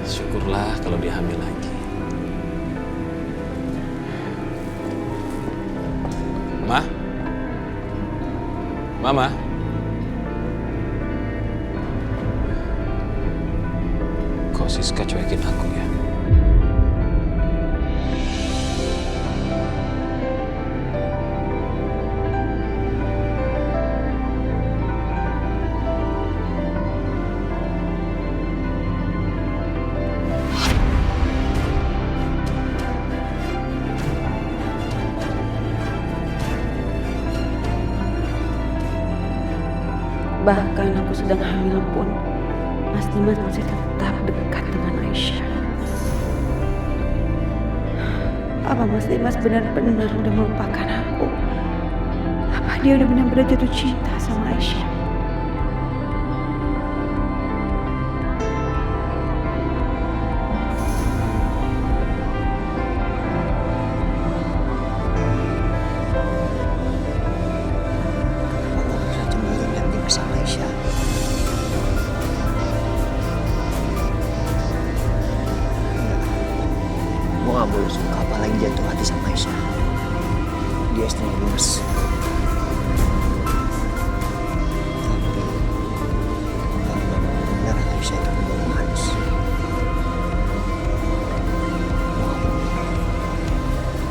Syukurlah kalau dia hamil lagi. Ma? Mama? Kok Siska cuekin aku ya? Bahkan aku sedang hamil pun, Mas Dimas masih tetap dekat dengan Aisyah. Apa Mas Dimas benar-benar udah melupakan aku? Apa dia udah benar-benar jatuh cinta sama Aisyah? Sama Aisyah. Gue gak boleh suka apalagi jatuh hati sama Aisyah. Dia istrinya Dimas. Tapi kalau memang benar Aisyah itu membunuh Hans,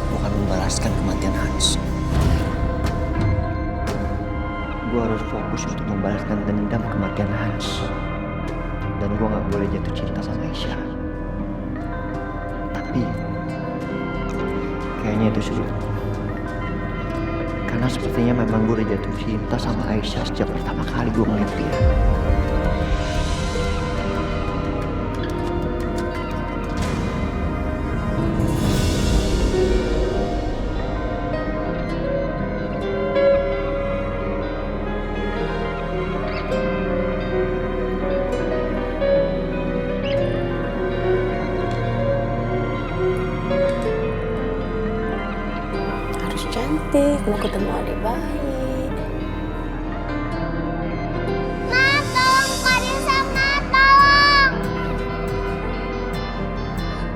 bukan membalaskan kematian Hans. Gue harus fokus untuk membalaskan dendam kematian Hans. Dan gue gak boleh jatuh cinta sama Aisyah. Tapi kayaknya itu sulit. Karena sepertinya memang gue udah jatuh cinta sama Aisyah sejak pertama kali gue ngeliat dia. Cantik, mau ketemu adik baik. Ma, tolong Karisa, Ma, tolong.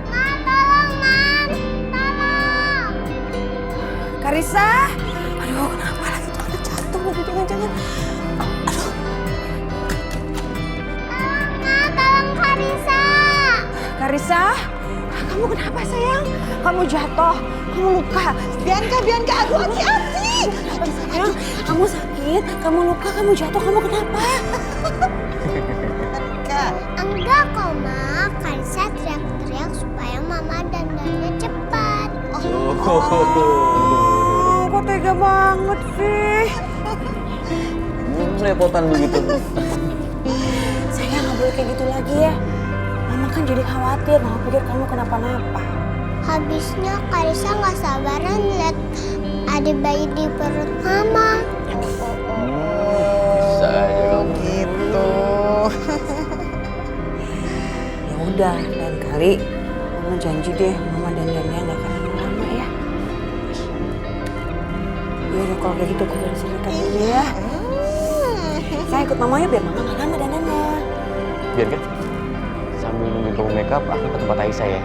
Ma, tolong, Ma, tolong. Karisa, aduh kenapa lagi tuh anak jatuh lagi jangan-jangan. Aduh. Tolong, Ma, tolong Karisa. Karisa, kamu kenapa sayang? Kamu jatuh, kamu luka. Bianca, aduh hati-hati. Apa sayang? Kamu sakit, kamu luka, kamu jatuh, kamu kenapa? Enggak kok, Ma. Karisa teriak-teriak supaya Mama dandannya cepat. Oh, kok tega banget sih. Repotan begitu. Sayang, nggak boleh kayak gitu lagi ya. Mama kan jadi khawatir, Mama pikir kamu kenapa-napa. Habisnya Karisa nggak sabaran lihat adik bayi di perut Mama. Bisa aja kamu. Gitu. Ya udah, lain kali Mama janji deh, Mama dandannya nggak akan lama-lama ya. Ya udah kalau kayak gitu aku dari sini dulu ya. Saya ikut Mama ya biar Mama nggak lama dandannya. Biar kan? Sambil nungguin kamu makeup, aku ke tempat Aisyah ya.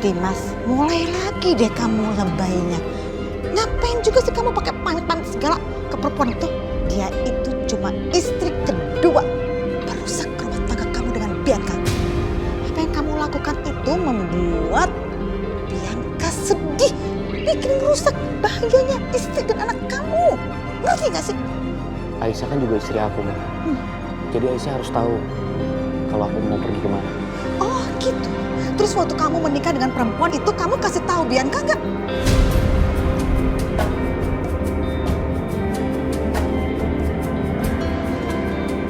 Dimas, mulai lagi deh kamu lebaynya. Ngapain juga sih kamu pakai pamit-pamit segala ke perempuan itu? Dia itu cuma istri kedua perusak rumah tangga kamu dengan Bianca. Apa yang kamu lakukan itu membuat Bianca sedih, bikin rusak bahagianya istri dan anak kamu. Ngerti gak sih? Aisyah kan juga istri aku, Ma. Jadi Aisyah harus tahu kalau aku mau pergi kemana. Oh gitu. Terus waktu kamu menikah dengan perempuan itu kamu kasih tahu Bianca nggak?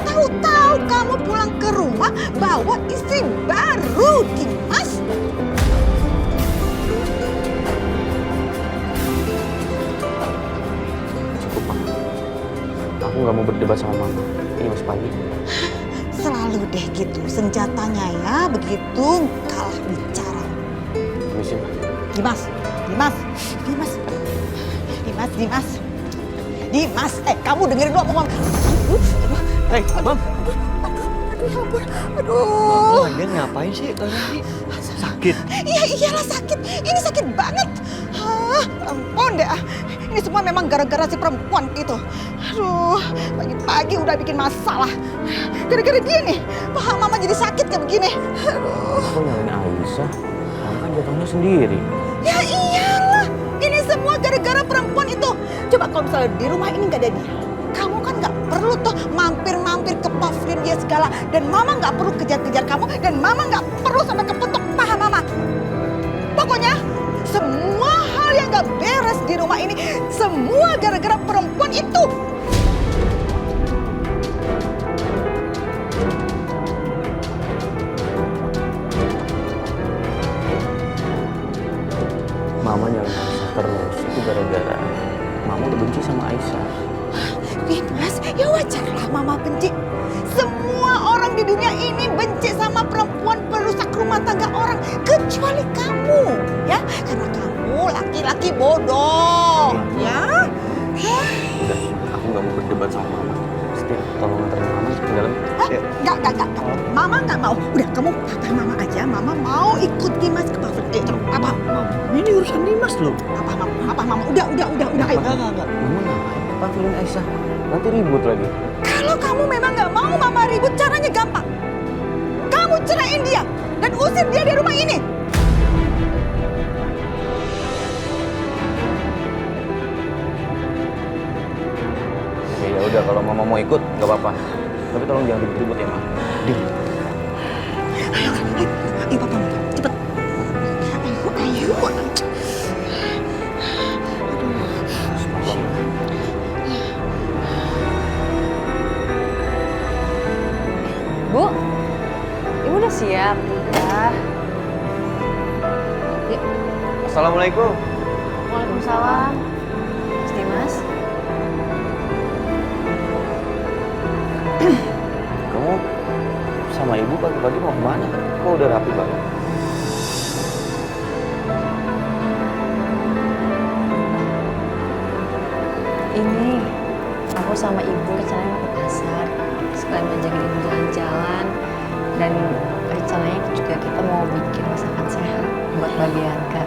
Tahu-tahu kamu pulang ke rumah bawa istri baru, Dimas. Cukup, Ma. Aku nggak mau berdebat sama Mama. Ini masih pagi. Selalu deh gitu senjatanya ya, begitu kalah bicara. Permisi, Ma. Dimas, Dimas, Dimas, Dimas, Dimas, Dimas. Kamu dengerin dulu omongan. Hei, Bang. Aduh, ya ampun. Aduh. Lagian ngapain sih kalian nih? Sakit? Iya, iyalah sakit. Ini sakit banget. Ampun deh. Ini semua memang gara-gara si perempuan itu. Aduh, pagi-pagi udah bikin masalah. Gara-gara dia nih, paha mama jadi sakit kayak begini. Aduh. Aku nyalain Aisyah. Mama kan jatuhnya sendiri. Ya iyalah, ini semua gara-gara perempuan itu. Coba kalau misalnya di rumah ini nggak ada dia, kamu kan nggak perlu tuh mampir-mampir ke pavilion dia segala. Dan mama nggak perlu kejar-kejar kamu. Dan mama nggak perlu sampai kepentok paha mama. Pokoknya semua hal yang nggak beres di rumah ini, semua gara-gara perempuan itu. Mama nyalain Aisyah terus. Itu gara-gara Mama udah benci sama Aisyah. Dimas, ya wajarlah mama benci. Semua orang di dunia ini benci sama perempuan perusak rumah tangga orang. Kecuali kamu, ya. Karena kamu laki-laki bodoh, ya. Udah, aku nggak mau berdebat sama Mama. Steve, tolong anterin Mama ke dalam. Enggak. Mama nggak mau. Udah, kamu papa mama aja. Mama mau ikut Dimas ke pavilion. Apa? Ini urusan Dimas loh. Apa mama? Udah, ayo. Enggak. Mama ngapain ke pavilion Aisyah? Nanti ribut lagi. Kalau kamu memang nggak mau mama ribut, caranya gampang. Kamu ceraiin dia dan usir dia dari rumah ini. Ya udah, kalau Mama mau ikut nggak apa-apa. Tapi tolong jangan ribut-ribut ya, Ma. Deal. Ayo papa, cepet. Ayo. Bu, Ibu udah siap? Udah. Ya. Assalamualaikum. Waalaikumsalam. Mas Dimas. Kamu sama Ibu pagi-pagi mau kemana? Kok udah rapi banget? Ini aku sama Ibu rencananya mau ke pasar. Sekalian ngajakin Ibu jalan-jalan. Dan rencananya juga kita mau bikin masakan sehat buat Mbak Bianca.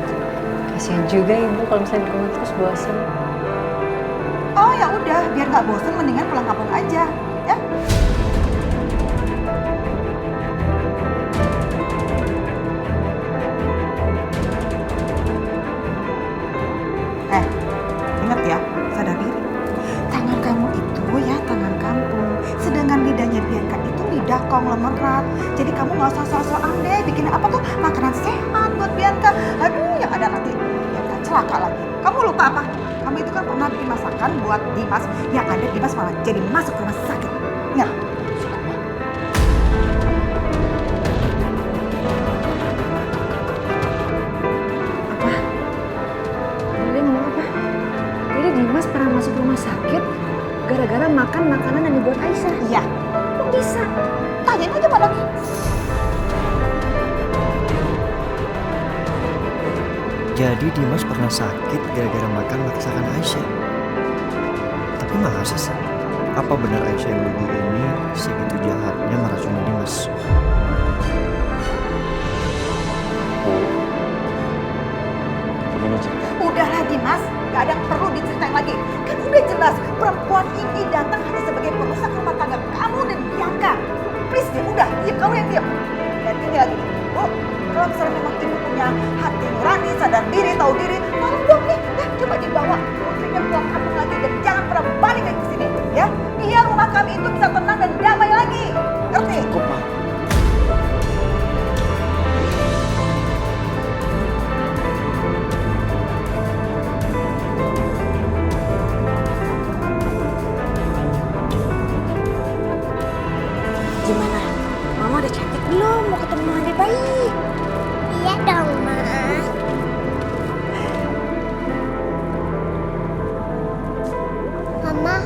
Kasian juga Ibu kalau misalnya di rumah terus bosan. Oh ya udah, biar nggak bosan mendingan pulang kampung aja, ya. Ingat ya, sadar diri. Tangan kamu itu ya tangan kampung. Sedangkan lidahnya Bianca itu lidah konglomerat. Jadi kamu nggak usah sok-sokan deh bikin apa tuh makanan sehat buat Bianca. Aduh, yang ada nanti Bianca celaka lagi. Kamu lupa apa? Kamu itu kan pernah bikin masakan buat Dimas. Yang ada Dimas malah jadi masuk rumah sakit. Ingat? Dia ngomong apa? Jadi Dimas pernah masuk rumah sakit gara-gara makan makanan yang dibuat Aisyah. Iya. Kok bisa? Tanyain aja padanya. Jadi Dimas pernah sakit gara-gara makan masakan Aisyah. Tapi masa sih? Apa benar Aisyah yang lugu ini segitu jahatnya meracuni Dimas? perempuan ini datang hanya sebagai perusak rumah tangga kamu dan Bianca. Please deh, udah, diam, kamu yang diam. Dan ini lagi, Bu, kalau misalnya memang ibu punya hati nurani, sadar diri, tahu diri, tolong dong nih, ya, coba dibawa putrinya pulang kampung lagi dan jangan pernah balik lagi ke sini, ya. Biar rumah kami itu bisa tenang dan damai lagi. Ngerti? Cukup, Ma. Gimana? Mama udah cantik belum? Mau ketemu adik bayi? Iya dong, Ma. Mama,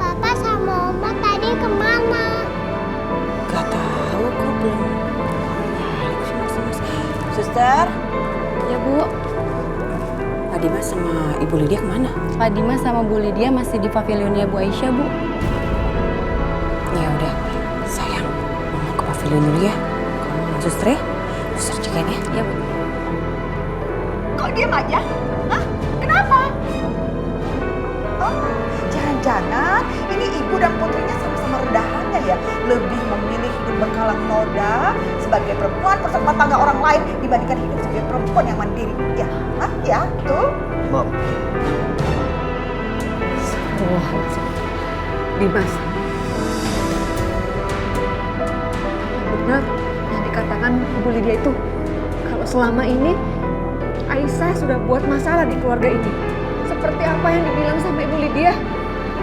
Papa sama Oma tadi kemana? Gak tahu kok belum. Suster, Ya Bu, Pak Dimas sama Ibu Lydia kemana? Pak Dimas sama Bu Lydia masih di pavilionnya Bu Aisyah, Bu. Ya udah, sayang, Mama ke pavilion dulu ya. Kamu sama suster ya? Suster jagain ya. Ya Bu. Kok diam aja? Hah? Kenapa? Oh, jangan-jangan ini ibu dan putrinya sama-sama rendahannya ya. Lebih memilih hidup berkalang noda sebagai perempuan bersama tangga orang lain dibandingkan hidup sebagai perempuan yang mandiri. Ya, hah? Ya, betul. Mom, Dimas, benar yang dikatakan Ibu Lydia itu, kalau selama ini Aisyah sudah buat masalah di keluarga ini. Seperti apa yang dibilang sama Ibu Lydia?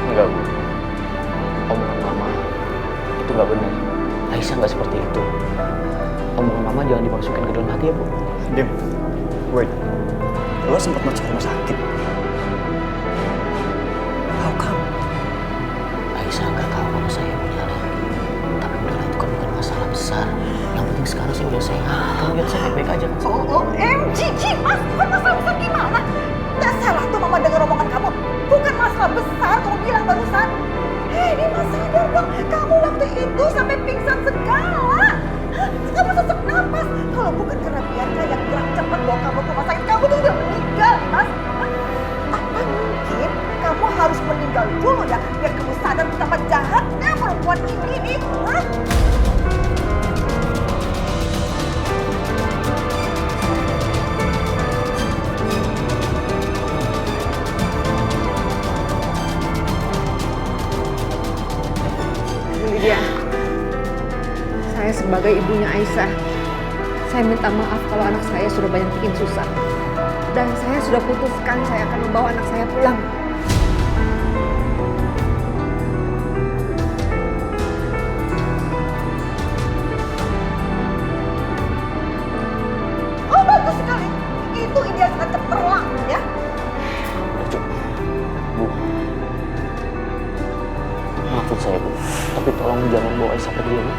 Enggak, Bu. Omongan Mama itu nggak benar. Aisyah nggak seperti itu. Omongan Mama jangan dimasukin ke dalam hati ya, Bu. Dim, wait. Lo sempat masuk rumah sakit? How come? Aisyah nggak tahu kalau saya punya alergi. Tapi udahlah, itu kan bukan masalah besar. Yang penting sekarang saya udah sehat. Kamu lihat saya baik-baik aja kan? OMG, Mas, bukan masalah besar gimana? Gak salah tuh Mama dengar omongan kamu. Bukan masalah besar, kamu bilang barusan. Hei, Dimas sadar dong, kamu waktu itu sampai pingsan segala. Hah? Kamu sesak napas. Kalau bukan karena Bianca yang gerak cepat bawa kamu ke rumah sakit, kamu tuh udah meninggal, Mas. Hah? Apa mungkin kamu harus meninggal dulu ya, biar kamu sadar betapa jahatnya perempuan ini nih? Hah? Bu Lydia, saya sebagai ibunya Aisyah, saya minta maaf kalau anak saya sudah banyak bikin susah. Dan saya sudah putuskan saya akan membawa anak saya pulang. Oh, bagus sekali. Itu ide yang sangat cemerlang ya. Lucu. Bu. Maafin saya, Bu. Tapi tolong jangan bawa Aisyah pergi ya, Bu.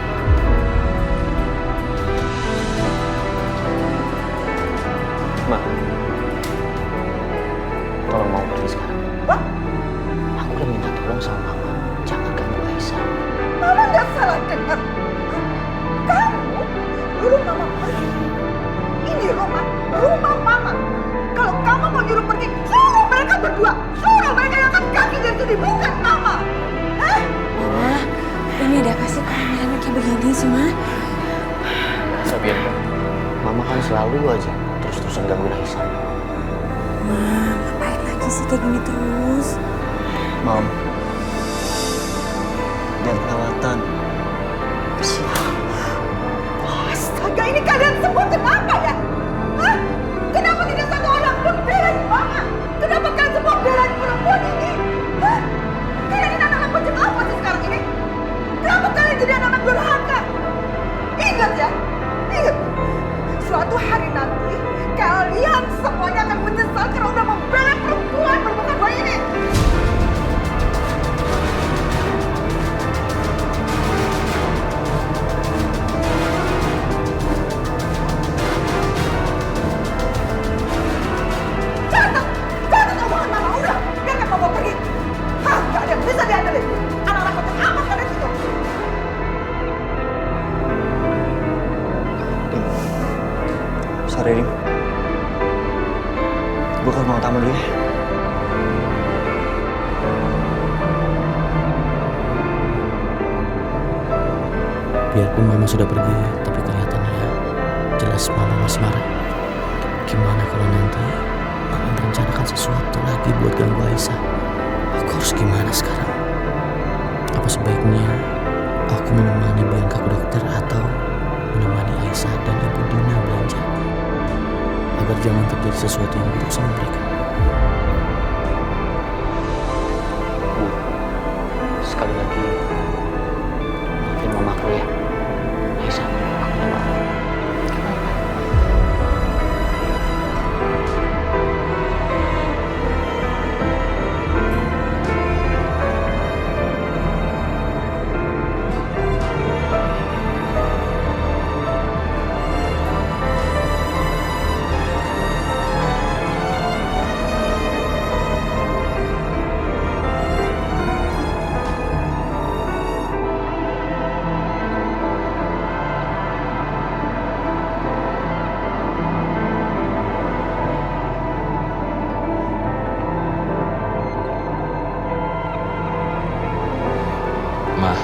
Ma. Tolong mau pergi sekarang. Wah, Aku udah minta tolong sama Mama. Jangan ganggu Aisyah. Mama nggak salah dengar. Kamu nyuruh Mama pergi. Ini rumah Mama. Kalau kamu mau nyuruh pergi, suruh mereka berdua. Suruh mereka yang angkat kaki dari sini, bukan Mama. Hah? Mama, ini ada apa sih kok rame kayak begini sih, Ma? Sabian, Mama kan selalu aja terus-terusan gangguin Aisyah. Ma, ngapain lagi sih kayak gini terus? Mom, jangan kelewatan. Astaga, ini kalian semua kenapa ya? Hah? Kenapa tidak satu orang pun belain Mama? Kenapa kalian semua belain perempuan ini? Hah? Kalian ini anak-anak macam apa sih sekarang ini? Kenapa kalian jadi anak-anak durhaka? Ingat ya, ingat. Suatu hari nanti, kalian semuanya akan menyesal karena udah membela perempuan berbukan bayi ini. Catat omongan Mama, udah. Biarkan Mama pergi. Hah, gak ada yang bisa diandelin. Anak-anak macam apa kalian itu? Dim, sorry Dim. Gue ke ruang tamu dulu ya. Biarpun mama sudah pergi, tapi kelihatannya jelas mama masih marah. Gimana kalau nanti mama merencanakan sesuatu lagi buat ganggu Aisyah? Aku harus gimana sekarang? Apa sebaiknya aku menemani Bianca ke dokter atau menemani Aisyah dan Ibu Dina belanja? Agar jangan terjadi sesuatu yang buruk sama mereka. Bu, sekali lagi maafin mamaku ya. Aisyah, aku minta maaf. Ma,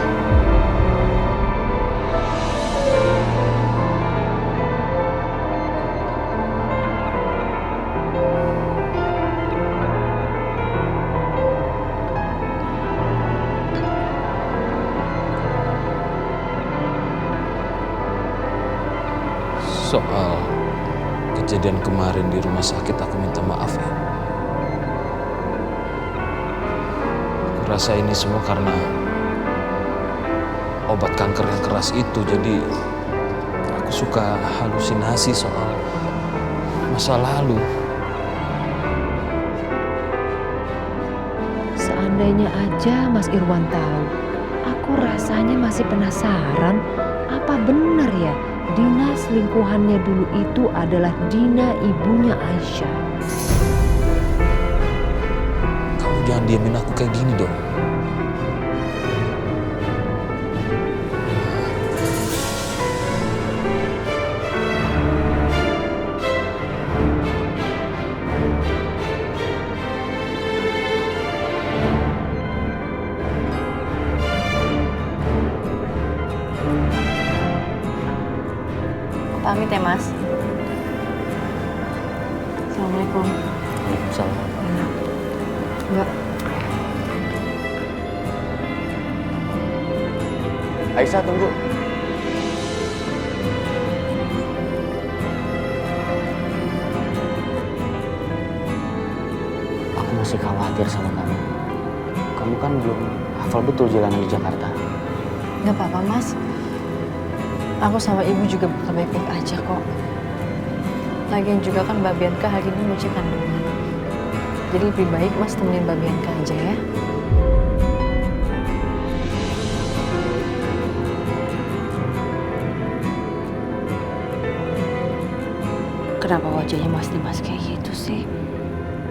soal kejadian kemarin di rumah sakit aku minta maaf ya. Aku rasa ini semua karena obat kanker yang keras itu, jadi aku suka halusinasi soal masa lalu. Seandainya aja Mas Irwan tahu, aku rasanya masih penasaran apa benar ya Dina selingkuhannya dulu itu adalah Dina ibunya Aisyah. Kamu jangan diamin aku kayak gini dong. Pamit ya, Mas. Assalamualaikum. Waalaikumsalam. Mbak, Aisyah, tunggu. Aku masih khawatir sama kamu. Kamu kan belum hafal betul jalanan di Jakarta. Nggak apa-apa, Mas. Aku sama ibu juga bakal baik-baik aja kok. Lagian juga kan Mbak Bianca hari ini mau cek kandungan. Jadi lebih baik Mas temenin Mbak Bianca aja ya. Kenapa wajahnya Mas Dimas kayak gitu sih?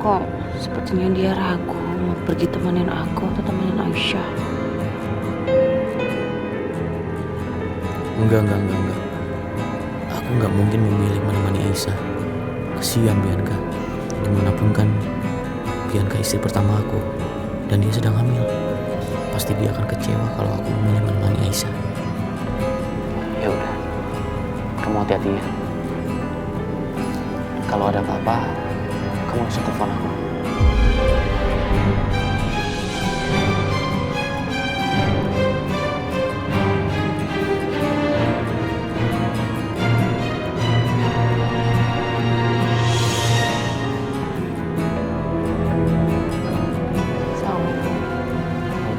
Kok sepertinya dia ragu mau pergi temenin aku atau temenin Aisyah. Enggak. Aku nggak mungkin memilih menemani Aisyah. Kesian Bianca. Dimanapun kan Bianca istri pertama aku dan dia sedang hamil. Pasti dia akan kecewa kalau aku memilih menemani Aisyah. Ya udah, kamu hati-hati ya. Kalau ada apa-apa, kamu langsung telepon aku.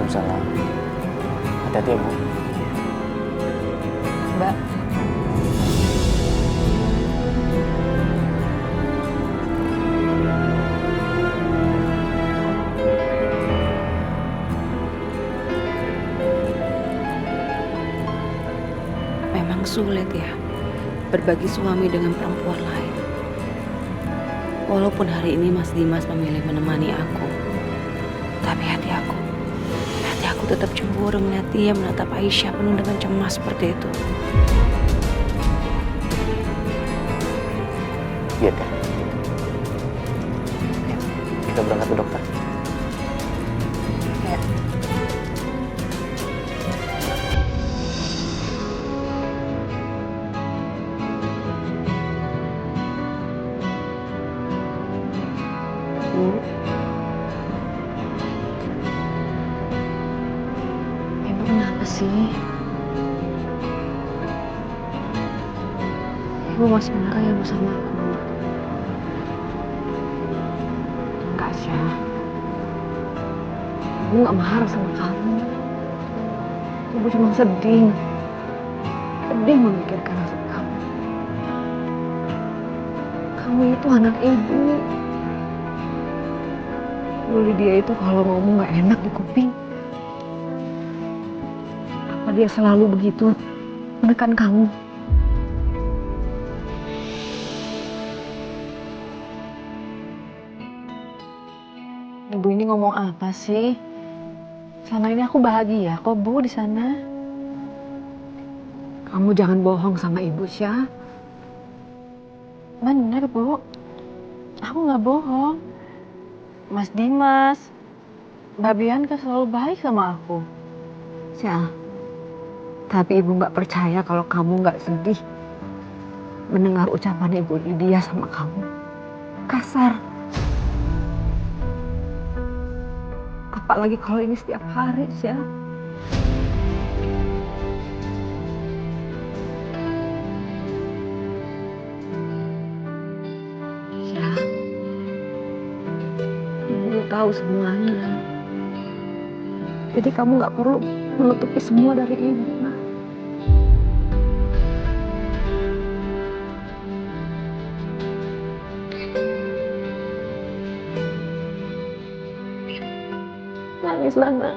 Waalaikumsalam. Hati-hati ya, Bu. Mbak. Memang sulit ya berbagi suami dengan perempuan lain. Walaupun hari ini Mas Dimas memilih menemani aku, tapi hati aku tetap cemburu melihat dia menatap Aisyah penuh dengan cemas seperti itu. Iya kan? Ya, kita berangkat ke dokter. Ya. sih? Ibu masih marah ya sama aku? Enggak, Syah. Ibu gak marah sama kamu. Ibu cuma sedih. Sedih memikirkan nasib kamu. Kamu itu anak ibu. Dulu dia itu kalau ngomong gak enak di kuping. Apa dia selalu begitu menekan kamu? Ibu ini ngomong apa sih? Selama ini aku bahagia kok, Bu, di sana. Kamu jangan bohong sama Ibu, Syah. Bener, Bu. Aku nggak bohong. Mas Dimas, Mbak Bianca selalu baik sama aku. Syah, tapi Ibu nggak percaya kalau kamu nggak sedih mendengar ucapan Ibu Lydia sama kamu. Kasar. Apalagi kalau ini setiap hari, Syah. Syah, Ibu tahu semuanya. Jadi kamu nggak perlu menutupi semua dari Ibu, Nah. Nangislah, Nak.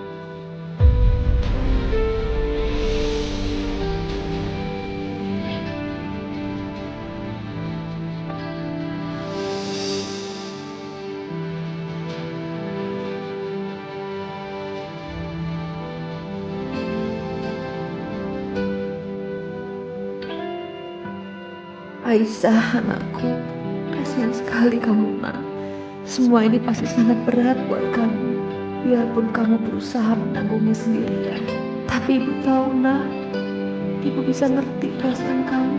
Aisyah, anakku, kasihan sekali kamu, Nak. Semua ini pasti sangat berat buat kamu. Biarpun kamu berusaha menanggungnya sendirian, tapi Ibu tahu, Nak, Ibu bisa ngerti perasaan kamu.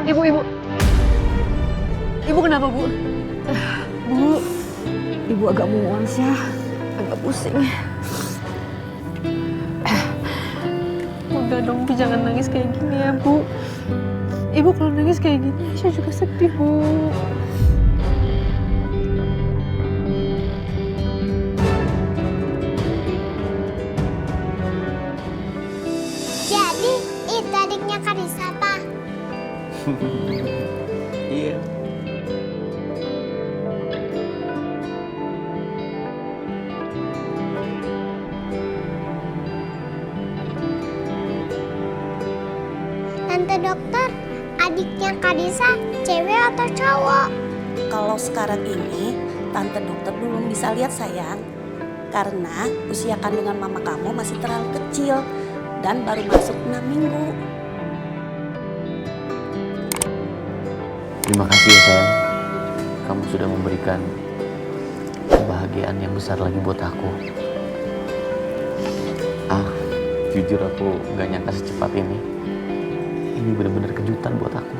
Ibu. Ibu kenapa, Bu? Bu, Ibu agak mual, Syah. Agak pusing. Udah dong, Bu, jangan nangis kayak gini ya, Bu. Ibu kalau nangis kayak gini, Aisyah juga sedih, Bu. Jadi, itu adiknya Karissa, Pak. Iya. Tante dokter, adiknya Karissa cewek atau cowok? Kalau sekarang ini, tante dokter belum bisa lihat sayang. Karena usia kandungan mama kamu masih terlalu kecil dan baru masuk 6 minggu. Terima kasih ya sayang. Kamu sudah memberikan kebahagiaan yang besar lagi buat aku. Jujur aku gak nyangka secepat ini. Ini benar-benar kejutan buat aku.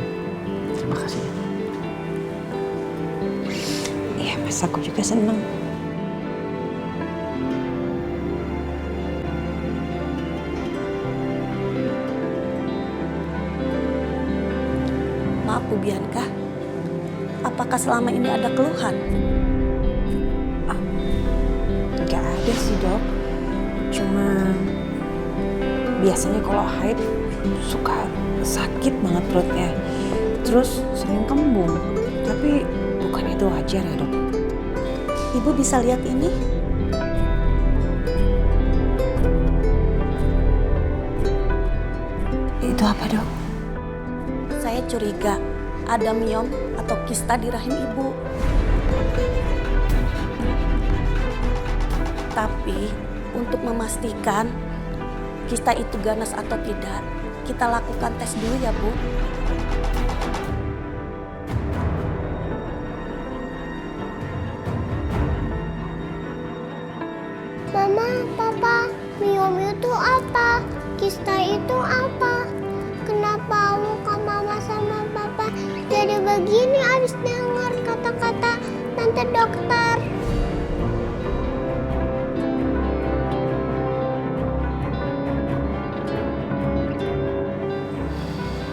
Terima kasih. Iya, Mas, aku juga seneng. Maaf, Bu Bianca. Apakah selama ini ada keluhan? Nggak ada sih, Dok. Cuma biasanya kalau haid suka sakit banget perutnya. Terus sering kembung. Tapi bukan itu wajar ya, Dok. Ibu bisa lihat ini? Itu apa, Dok? Saya curiga ada miom atau kista di rahim ibu. Tapi untuk memastikan kista itu ganas atau tidak, kita lakukan tes dulu ya, Bu. Mama, Papa, miom itu apa? Kista itu apa? Kenapa muka Mama sama Papa jadi begini abis dengar kata-kata Tante dokter.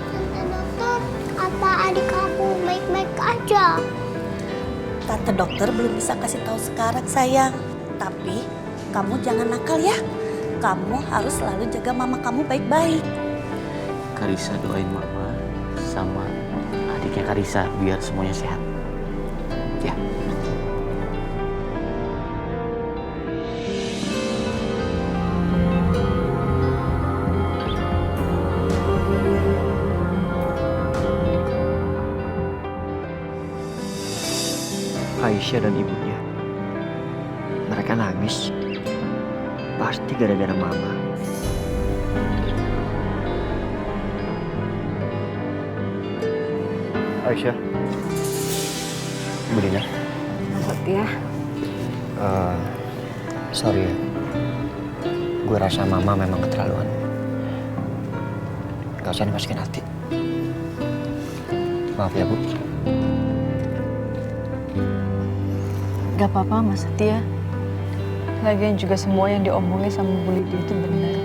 Tante dokter, apa adik aku baik-baik aja? Tante dokter belum bisa kasih tahu sekarang sayang. Tapi kamu jangan nakal ya. Kamu harus selalu jaga mama kamu baik-baik. Karissa doain mama sama adiknya Karissa biar semuanya sehat. Ya. Aisyah dan ibunya. Mereka nangis. Pasti gara-gara mama. Aisyah. Bu Dina. Ya. Sorry ya. Gue rasa mama memang keterlaluan. Gak usah dimasukin hati. Maaf ya, Bu. Gak apa-apa Mas Setia. Lagian juga semua yang diomongin sama Bu Lydia itu benar.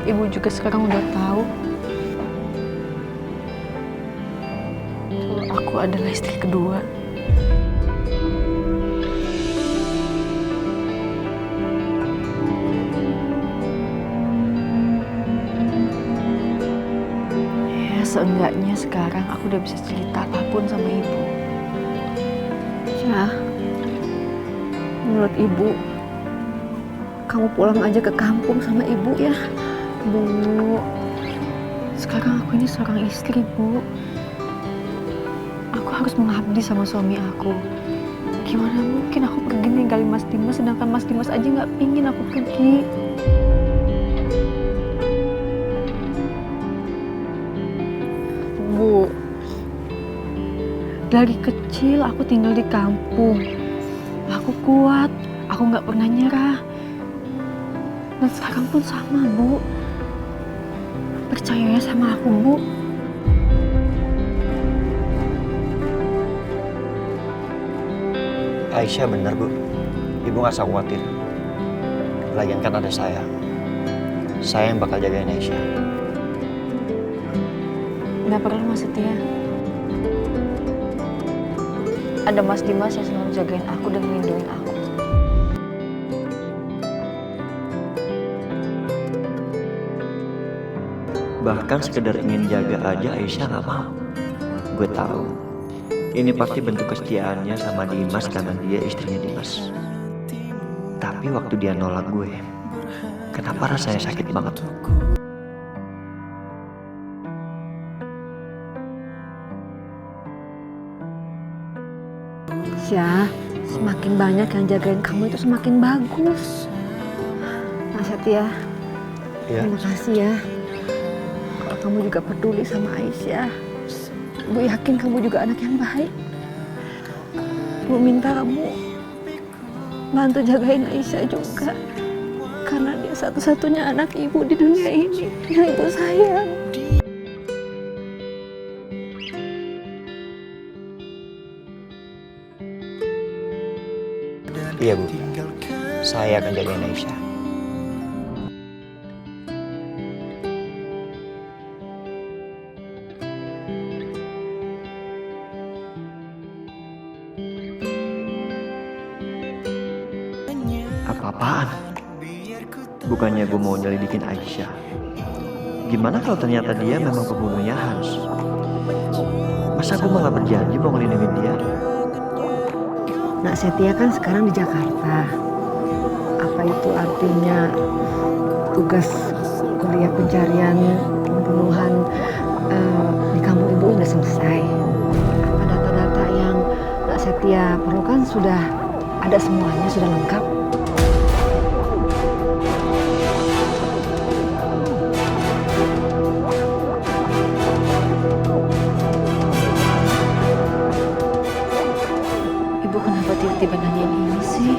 Ibu juga sekarang udah tahu kalau aku adalah istri kedua. Ya seenggaknya sekarang aku udah bisa cerita apapun sama ibu. Ya, menurut ibu, kamu pulang aja ke kampung sama ibu ya. Bu, sekarang aku ini seorang istri, Bu. Aku harus mengabdi sama suami aku. Gimana mungkin aku pergi ninggalin Mas Dimas, sedangkan Mas Dimas aja nggak pingin aku pergi. Bu, dari kecil aku tinggal di kampung. Aku kuat, aku nggak pernah nyerah. Dan sekarang pun sama, Bu. Percaya ya sama aku, Bu. Aisyah benar, Bu. Ibu gak usah khawatir. Lagian kan ada saya. Saya yang bakal jagain Aisyah. Nggak perlu Mas Setia. Ada Mas Dimas yang selalu jagain aku dan melindungi aku. Bahkan sekedar ingin jaga aja Aisyah gak mau. Gue tahu. Ini pasti bentuk kesetiaannya sama Dimas karena dia istrinya Dimas. Tapi waktu dia nolak gue, kenapa rasanya sakit banget? Ya, semakin banyak yang jagain kamu itu semakin bagus. Nah, Setia, terima kasih ya. Kalau kamu juga peduli sama Aisyah, Bu yakin kamu juga anak yang baik. Bu minta kamu bantu jagain Aisyah juga. Karena dia satu-satunya anak ibu di dunia ini yang ibu sayang. Iya, Bu. Saya akan jagain Aisyah. Apa-apaan? Bukannya gue mau nyelidikin Aisyah. Gimana kalau ternyata dia memang pembunuhnya Hans? Masa gue malah berjanji mau ngelindungin dia? Nak Setia kan sekarang di Jakarta. Apa itu artinya tugas kuliah pencarian pembunuhan di kampung ibu udah selesai? Apa data-data yang Nak Setia perlukan sudah ada semuanya, sudah lengkap? Ibu kenapa tiba-tiba nanyain ini sih?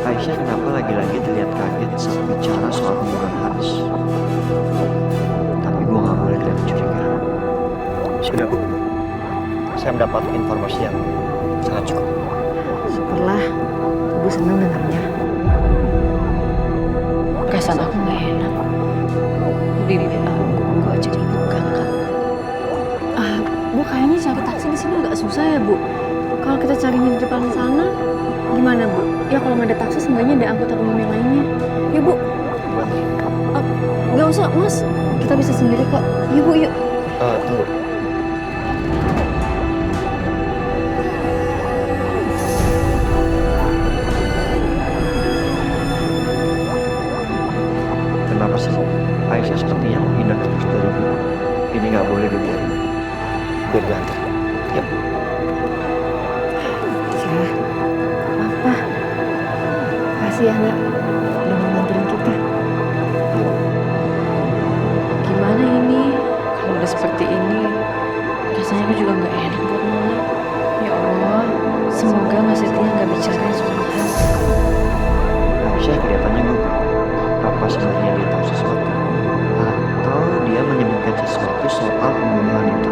Aisyah kenapa lagi-lagi terlihat kaget saat bicara soal pembunuhan Hans? Tapi gue gak mau Sudah, Bu. Saya mendapat informasi yang sangat cukup. Syukurlah, Ibu senang dengarnya. Perasaan aku nggak enak. Lebih baik aku aja di Kak. Bu, kayaknya cari taksi di sini nggak susah ya, Bu. Kalau kita carinya di depan sana, gimana, Bu? Ya kalau nggak ada taksi, seenggaknya ada angkutan umum yang lainnya. Ya, Bu. Nggak usah, Mas. Kita bisa sendiri kok. Yuk, Bu, yuk. Tunggu. Kenapa sih Aisyah sepertinya menghindar terus dari gue? Ini nggak boleh dibiarin. Biar gue antar. Yuk. Aisyah, apa? Makasih ya, Nak. Udah mau nganterin kita. Gimana ini? Kalau udah seperti ini, rasanya aku juga nggak enak buat Mama. Ya Allah, semoga Mas Setia nggak bicara soal hal. Aisyah kelihatannya gugup. Apa sebenarnya dia tahu sesuatu? Atau dia menyembunyikan sesuatu soal pembunuhan itu?